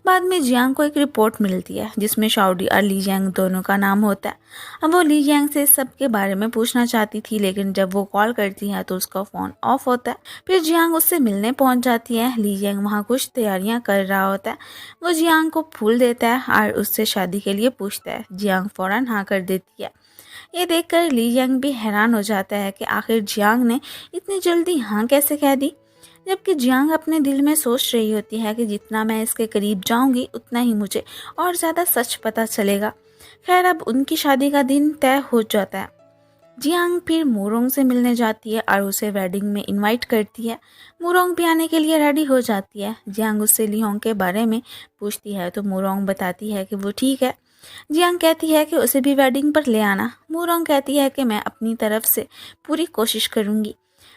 बाद में जियांग को एक रिपोर्ट मिलती है जिसमें शाओडी और ली यांग दोनों का नाम होता है। अब वो ली यांग से इस सब के बारे में पूछना चाहती थी, लेकिन जब वो कॉल करती है तो उसका फ़ोन ऑफ होता है। फिर जियांग उससे मिलने पहुंच जाती है। ली यांग वहाँ कुछ तैयारियां कर रहा होता है। वो जियांग को फूल देता है और उससे शादी के लिए पूछता है। जियांग फ़ौरन हाँ कर देती है। ये देखकर ली यांग भी हैरान हो जाता है कि आखिर जियांग ने इतनी जल्दी हाँ कैसे कह दी, जबकि जियांग अपने दिल में सोच रही होती है कि जितना मैं इसके करीब जाऊंगी उतना ही मुझे और ज़्यादा सच पता चलेगा। खैर अब उनकी शादी का दिन तय हो जाता है। जियांग फिर मूरोंग से मिलने जाती है और उसे वेडिंग में इनवाइट करती है। मूरोंग भी आने के लिए रेडी हो जाती है। जियांग उससे लिहोंग के बारे में पूछती है तो मूरोंग बताती है कि वो ठीक है। जियांग कहती है कि उसे भी वेडिंग पर ले आना। मूरोंग कहती है कि मैं अपनी तरफ से पूरी कोशिश करूंगी।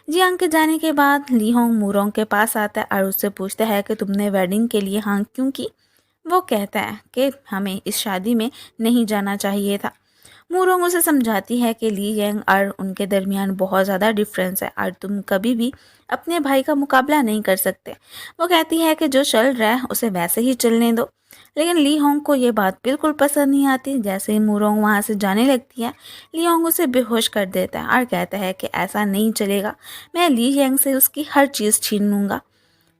जियांग के जाने के बाद लिहोंग मूरोंग के पास आता है और उससे पूछता है कि तुमने वेडिंग के लिए हाँ क्यों की। वो कहता है कि हमें इस शादी में नहीं जाना चाहिए था। मूरोंग उसे समझाती है कि ली यांग और उनके दरमियान बहुत ज़्यादा डिफरेंस है और तुम कभी भी अपने भाई का मुकाबला नहीं कर सकते। वो कहती है कि जो चल रहा है उसे वैसे ही चलने दो। लेकिन ली होंग को ये बात बिल्कुल पसंद नहीं आती। जैसे ही मूरोंग वहाँ से जाने लगती है, ली होंग उसे बेहोश कर देता है और कहता है कि ऐसा नहीं चलेगा, मैं ली यांग से उसकी हर चीज़ छीन लूँगा।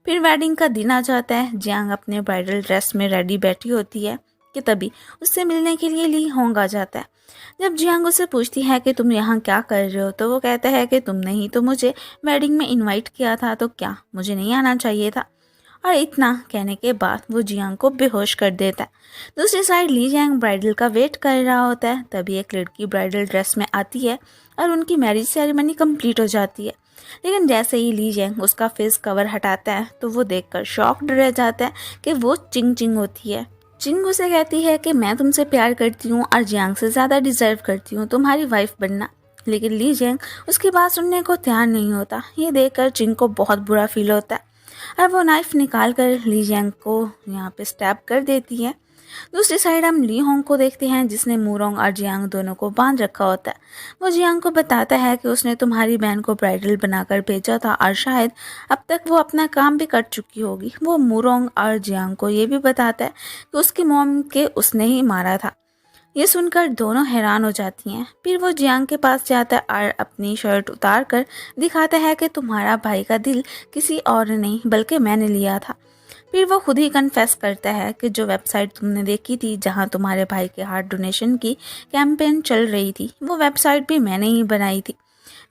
फिर वेडिंग का दिन आ जाता है। जियांग अपने ब्राइडल ड्रेस में रेडी बैठी होती है कि तभी उससे मिलने के लिए ली होंग आ जाता है। जब जियांग उससे पूछती है कि तुम यहाँ क्या कर रहे हो तो वो कहता है कि तुमने ही तो मुझे वेडिंग में इनवाइट किया था, तो क्या मुझे नहीं आना चाहिए था। और इतना कहने के बाद वो जियांग को बेहोश कर देता है। दूसरी साइड ली यांग ब्राइडल का वेट कर रहा होता है। तभी एक लड़की ब्राइडल ड्रेस में आती है और उनकी मैरिज सेरेमनी कंप्लीट हो जाती है। लेकिन जैसे ही ली यांग उसका फेस कवर हटाता है तो वो देखकर शॉक्ड रह जाता है कि वो चिंग चिंग होती है। चिंग उसे कहती है कि मैं तुमसे प्यार करती हूँ और जियांग से ज़्यादा डिजर्व करती हूँ तुम्हारी वाइफ बनना। लेकिन ली यांग उसकी बात सुनने को तैयार नहीं होता। ये देखकर चिंग को बहुत बुरा फील होता है और वो नाइफ निकाल कर ली यांग को यहाँ पे स्टैब कर देती है। दूसरी साइड हम ली होंग को देखते हैं जिसने मूरोंग और जियांग दोनों को बांध रखा होता है। वो जियांग को बताता है कि उसने तुम्हारी बहन को ब्राइडल बनाकर भेजा था और शायद अब तक वो अपना काम भी कर चुकी होगी। वो मूरोंग और जियांग को ये भी बताता है कि उसकी मॉम के उसने ही मारा था। ये सुनकर दोनों हैरान हो जाती हैं। फिर वो जियांग के पास जाता है और अपनी शर्ट उतार कर दिखाता है कि तुम्हारा भाई का दिल किसी और ने नहीं बल्कि मैंने लिया था। फिर वो खुद ही कन्फेस करता है कि जो वेबसाइट तुमने देखी थी जहां तुम्हारे भाई के हार्ट डोनेशन की कैंपेन चल रही थी, वो वेबसाइट भी मैंने ही बनाई थी।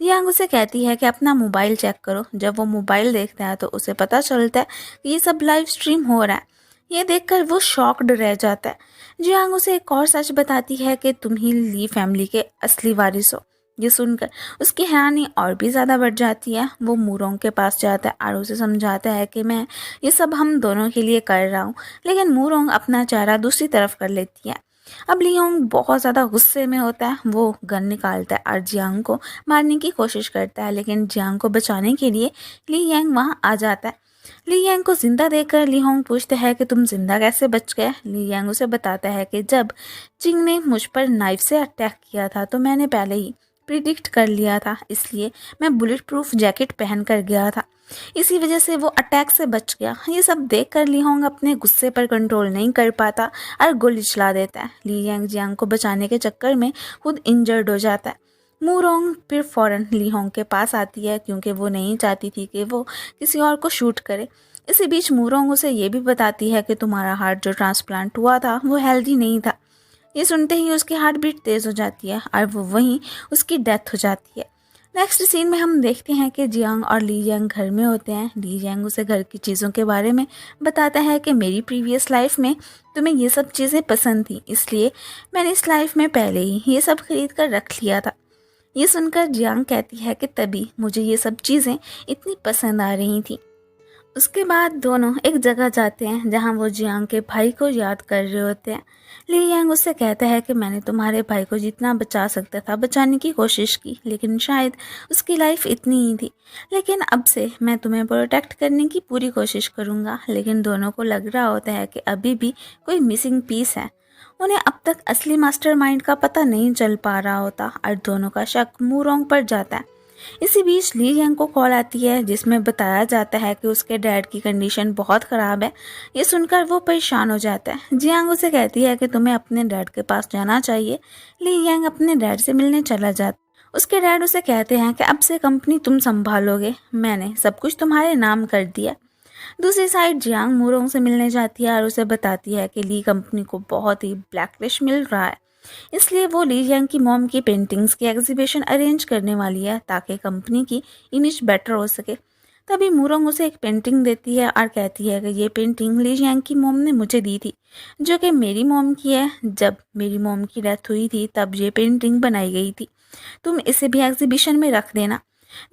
जियांग उसे कहती है कि अपना मोबाइल चेक करो। जब वो मोबाइल देखता है तो उसे पता चलता है कि ये सब लाइव स्ट्रीम हो रहा है। ये देखकर वो शॉक्ड रह जाता है। जियांग उसे एक और सच बताती है कि तुम ही ली फैमिली के असली वारिस हो। ये सुनकर उसकी हैरानी और भी ज़्यादा बढ़ जाती है। वो मूरोंग के पास जाता है और उसे समझाता है कि मैं ये सब हम दोनों के लिए कर रहा हूँ, लेकिन मूरोंग अपना चेहरा दूसरी तरफ कर लेती है। अब लियोंग बहुत ज़्यादा गुस्से में होता है। वो गन निकालता है और जियांग को मारने की कोशिश करता है, लेकिन जियांग को बचाने के लिए ली यांग वहाँ आ जाता है। ली यांग को जिंदा देखकर ली होंग पूछता है कि तुम जिंदा कैसे बच गए। ली यांग उसे बताता है कि जब चिंग ने मुझ पर नाइफ से अटैक किया था तो मैंने पहले ही प्रिडिक्ट कर लिया था, इसलिए मैं बुलेट प्रूफ जैकेट पहन कर गया था। इसी वजह से वो अटैक से बच गया। ये सब देखकर ली होंग अपने गुस्से पर कंट्रोल नहीं कर पाता और गोली चला देता है। ली यांग जियांग को बचाने के चक्कर में खुद इंजर्ड हो जाता है। मूरोंग फिर फौरन ली होंग के पास आती है क्योंकि वो नहीं चाहती थी कि वो किसी और को शूट करे। इसी बीच मूरोंग उसे ये भी बताती है कि तुम्हारा हार्ट जो ट्रांसप्लांट हुआ था वो हेल्दी नहीं था। ये सुनते ही उसकी हार्ट बीट तेज़ हो जाती है और वो वहीं उसकी डेथ हो जाती है। नेक्स्ट सीन में हम देखते हैं कि जियांग और ली यांग घर में होते हैं। ली यांग उसे घर की चीज़ों के बारे में बताता है कि मेरी प्रीवियस लाइफ में तुम्हें ये सब चीज़ें पसंद थी, इसलिए मैंने इस लाइफ में पहले ही ये सब खरीद कर रख लिया था। ये सुनकर जियांग कहती है कि तभी मुझे ये सब चीज़ें इतनी पसंद आ रही थी। उसके बाद दोनों एक जगह जाते हैं जहां वो जियांग के भाई को याद कर रहे होते हैं। ली यांग उससे कहता है कि मैंने तुम्हारे भाई को जितना बचा सकता था बचाने की कोशिश की, लेकिन शायद उसकी लाइफ इतनी ही थी। लेकिन अब से मैं तुम्हें प्रोटेक्ट करने की पूरी कोशिश करूँगा। लेकिन दोनों को लग रहा होता है कि अभी भी कोई मिसिंग पीस है। उन्हें अब तक असली मास्टरमाइंड का पता नहीं चल पा रहा होता और दोनों का शक मूरोंग पर जाता है। इसी बीच ली यांग को कॉल आती है जिसमें बताया जाता है कि उसके डैड की कंडीशन बहुत ख़राब है। ये सुनकर वो परेशान हो जाता है। जियांग उसे कहती है कि तुम्हें अपने डैड के पास जाना चाहिए। ली यांग अपने डैड से मिलने चला जाता है। उसके डैड उसे कहते हैं कि अब से कंपनी तुम संभालोगे, मैंने सब कुछ तुम्हारे नाम कर दिया। दूसरी साइड जियांग मूरोंग से मिलने जाती है और उसे बताती है कि ली कंपनी को बहुत ही ब्लैकलिस्ट मिल रहा है, इसलिए वो ली यांग की मॉम की पेंटिंग्स की एग्जीबिशन अरेंज करने वाली है ताकि कंपनी की इमेज बेटर हो सके। तभी मूरोंग उसे एक पेंटिंग देती है और कहती है कि ये पेंटिंग ली यांग की मॉम ने मुझे दी थी, जो कि मेरी मॉम की है। जब मेरी मॉम की डेथ हुई थी तब ये पेंटिंग बनाई गई थी, तुम इसे भी एग्जीबिशन में रख देना।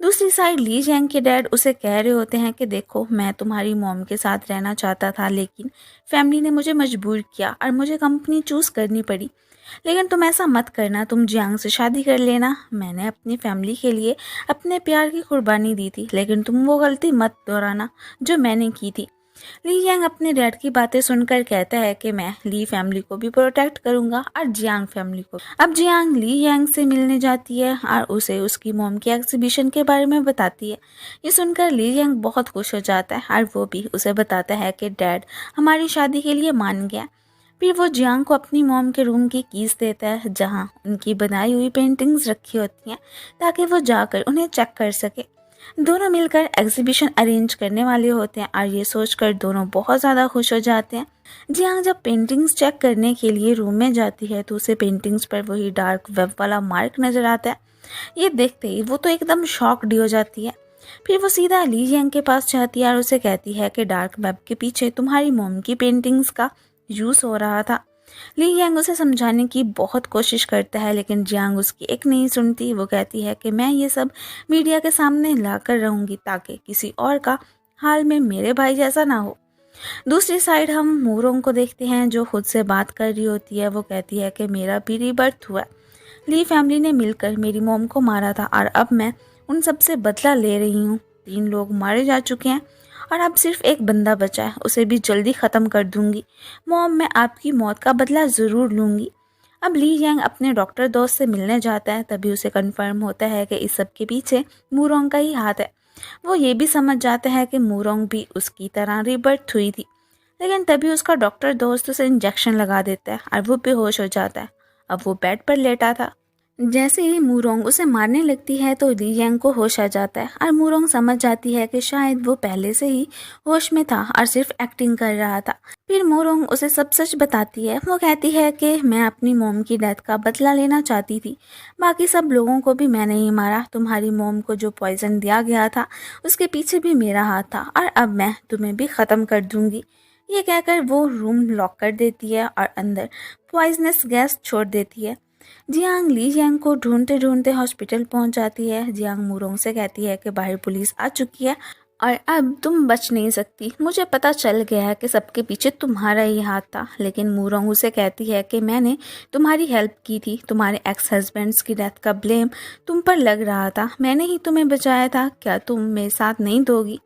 दूसरी साइड ली यांग के डैड उसे कह रहे होते हैं कि देखो, मैं तुम्हारी मॉम के साथ रहना चाहता था, लेकिन फैमिली ने मुझे मजबूर किया और मुझे कंपनी चूज़ करनी पड़ी। लेकिन तुम ऐसा मत करना, तुम जियांग से शादी कर लेना। मैंने अपनी फैमिली के लिए अपने प्यार की कुर्बानी दी थी, लेकिन तुम वो गलती मत दोहराना जो मैंने की थी। ली यांग अपने डैड की बातें सुनकर कहता है कि मैं ली फैमिली को भी प्रोटेक्ट करूंगा और जियांग फैमिली को। अब जियांग ली यांग से मिलने जाती है और उसे उसकी मॉम की एग्जीबिशन के बारे में बताती है। ये सुनकर ली यांग बहुत खुश हो जाता है और वो भी उसे बताता है कि डैड हमारी शादी के लिए मान गया। फिर वो जियांग को अपनी मॉम के रूम की कीज देता है जहाँ उनकी बनाई हुई पेंटिंग्स रखी होती हैं, ताकि वो जाकर उन्हें चेक कर सके। दोनों मिलकर एग्जीबिशन अरेंज करने वाले होते हैं और ये सोचकर दोनों बहुत ज़्यादा खुश हो जाते हैं। जियांग जब पेंटिंग्स चेक करने के लिए रूम में जाती है तो उसे पेंटिंग्स पर वही डार्क वेब वाला मार्क नज़र आता है। ये देखते ही वो तो एकदम शॉक्ड हो जाती है। फिर वो सीधा ली यांग के पास जाती है और उसे कहती है कि डार्क वेब के पीछे तुम्हारी मॉम की पेंटिंग्स का यूज़ हो रहा था। ली यांग उसे समझाने की बहुत कोशिश करता है, लेकिन जियांग उसकी एक नहीं सुनती। वो कहती है कि मैं ये सब मीडिया के सामने लाकर रहूंगी ताकि किसी और का हाल में मेरे भाई जैसा ना हो। दूसरी साइड हम मूरोंग को देखते हैं जो खुद से बात कर रही होती है। वो कहती है कि मेरा भी रीबर्थ हुआ। ली फैमिली ने मिलकर मेरी मॉम को मारा था और अब मैं उन सब से बदला ले रही हूँ। 3 लोग मारे जा चुके हैं और अब सिर्फ एक बंदा बचा है, उसे भी जल्दी ख़त्म कर दूंगी। मॉम, मैं आपकी मौत का बदला ज़रूर लूँगी। अब ली यांग अपने डॉक्टर दोस्त से मिलने जाता है, तभी उसे कंफर्म होता है कि इस सब के पीछे मूरोंग का ही हाथ है। वो ये भी समझ जाता है कि मूरोंग भी उसकी तरह रीबर्थ हुई थी, लेकिन तभी उसका डॉक्टर दोस्त उसे इंजेक्शन लगा देता है और वो बेहोश हो जाता है। अब वो बेड पर लेटा था। जैसे ही मूरोंग उसे मारने लगती है तो ली यांग को होश आ जाता है और मूरोंग समझ जाती है कि शायद वो पहले से ही होश में था और सिर्फ एक्टिंग कर रहा था। फिर मूरोंग उसे सब सच बताती है। वो कहती है कि मैं अपनी मॉम की डेथ का बदला लेना चाहती थी, बाकी सब लोगों को भी मैंने ही मारा। तुम्हारी मॉम को जो पॉइजन दिया गया था उसके पीछे भी मेरा हाथ था और अब मैं तुम्हें भी ख़त्म कर दूंगी। ये कहकर वो रूम लॉक कर देती है और अंदर पॉइजनस गैस छोड़ देती है। जियांग ली जियांग को ढूंढते ढूंढते हॉस्पिटल पहुंच जाती है। जियांग मूरोंग से कहती है कि बाहर पुलिस आ चुकी है और अब तुम बच नहीं सकती। मुझे पता चल गया है कि सबके पीछे तुम्हारा ही हाथ था। लेकिन मूरोंग उसे कहती है कि मैंने तुम्हारी हेल्प की थी। तुम्हारे एक्स हस्बैंड्स की डेथ का ब्लेम तुम पर लग रहा था। मैंने ही तुम्हें बचाया था। क्या तुम मेरे साथ नहीं दोगी?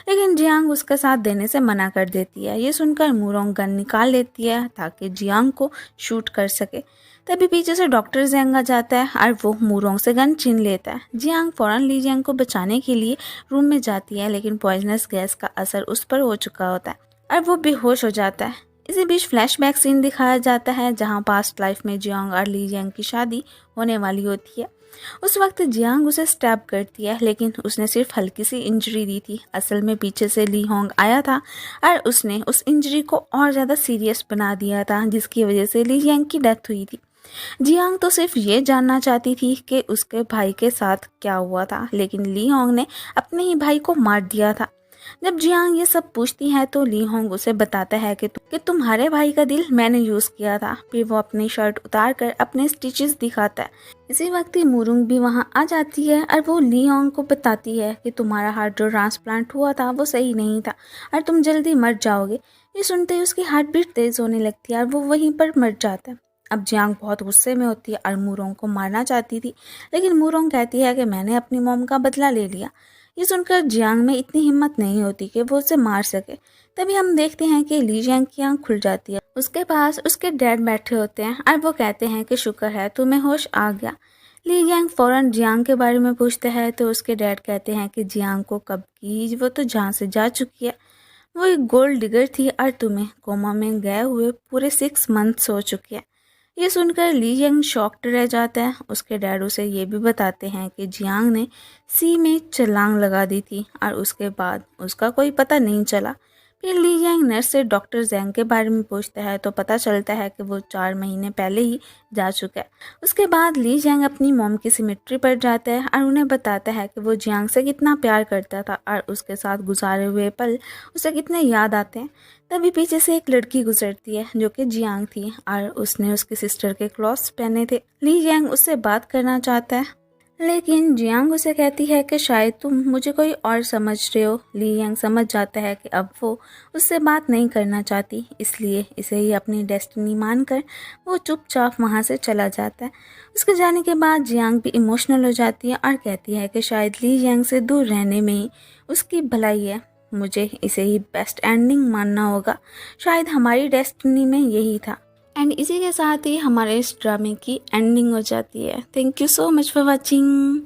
लेकिन जियांग उसका साथ देने से मना कर देती है। ये सुनकर मूरोंग गन निकाल लेती है ताकि जियांग को शूट कर सके। तभी पीछे से डॉक्टर जेंग आ जाता है और वो मूरोंग से गन छीन लेता है। जियांग फौरन ली जियांग को बचाने के लिए रूम में जाती है, लेकिन पॉइजनस गैस का असर उस पर हो चुका होता है और वो बेहोश हो जाता है। इसी बीच फ्लैशबैक सीन दिखाया जाता है जहां पास्ट लाइफ में जियांग और ली जियांग की शादी होने वाली होती है। उस वक्त जियांग उसे स्टैब करती है, लेकिन उसने सिर्फ हल्की सी इंजरी दी थी। असल में पीछे से ली होंग आया था और उसने उस इंजरी को और ज़्यादा सीरियस बना दिया था, जिसकी वजह से ली जियांग की डेथ हुई थी। जियांग तो सिर्फ ये जानना चाहती थी कि उसके भाई के साथ क्या हुआ था, लेकिन ली होंग ने अपने ही भाई को मार दिया था। जब जियांग ये सब पूछती है तो ली होंग उसे बताता है कि तुम्हारे भाई का दिल मैंने यूज़ किया था। फिर वो अपनी शर्ट उतार कर अपने स्टिचेस दिखाता है। इसी वक्त ही मूरोंग भी वहाँ आ जाती है और वो ली होंग को बताती है कि तुम्हारा हार्ट जो ट्रांसप्लांट हुआ था वो सही नहीं था और तुम जल्दी मर जाओगे। ये सुनते ही उसकी हार्ट बीट तेज होने लगती है और वो वहीं पर मर जाता है। अब जियांग बहुत गुस्से में होती है और मूरोंग को मारना चाहती थी, लेकिन मूरोंग कहती है कि मैंने अपनी मॉम का बदला ले लिया। ये सुनकर जियांग में इतनी हिम्मत नहीं होती कि वो उसे मार सके। तभी हम देखते हैं कि ली जियांग की आंख खुल जाती है। उसके पास उसके डैड बैठे होते हैं और वो कहते हैं कि शुक्र है तुम्हें होश आ गया। ली जियांग फौरन जियांग के बारे में पूछते हैं तो उसके डैड कहते हैं कि जियांग को कब की, वो तो जहाँ से जा चुकी है। वो एक गोल्ड डिगर थी और तुम्हें कोमा में गए हुए पूरे 6 मंथ्स हो चुके हैं। ये सुनकर ली जियांग शॉक्ड रह जाता है। उसके डैड उसे ये भी बताते हैं कि जियांग ने सी में छलांग लगा दी थी और उसके बाद उसका कोई पता नहीं चला। फिर ली जियांग नर्स से डॉक्टर जेंग के बारे में पूछता है तो पता चलता है कि वो 4 महीने पहले ही जा चुका है। उसके बाद ली जियांग अपनी मॉम की सिमेट्री पर जाता है और उन्हें बताता है कि वो जियांग से कितना प्यार करता था और उसके साथ गुजारे हुए पल उसे कितने याद आते हैं। तभी पीछे से एक लड़की गुजरती है जो कि जियांग थी और उसने उसकी सिस्टर के क्लॉथ्स पहने थे। ली जियांग उससे बात करना चाहता है, लेकिन जियांग उसे कहती है कि शायद तुम मुझे कोई और समझ रहे हो। ली जियांग समझ जाता है कि अब वो उससे बात नहीं करना चाहती, इसलिए इसे ही अपनी डेस्टिनी मानकर वो चुपचाप वहाँ से चला जाता है। उसके जाने के बाद जियांग भी इमोशनल हो जाती है और कहती है कि शायद ली जियांग से दूर रहने में ही उसकी भलाई है। मुझे इसे ही बेस्ट एंडिंग मानना होगा। शायद हमारी डेस्टिनी में यही था। एंड इसी के साथ ही हमारे इस ड्रामे की एंडिंग हो जाती है। Thank you so much for watching.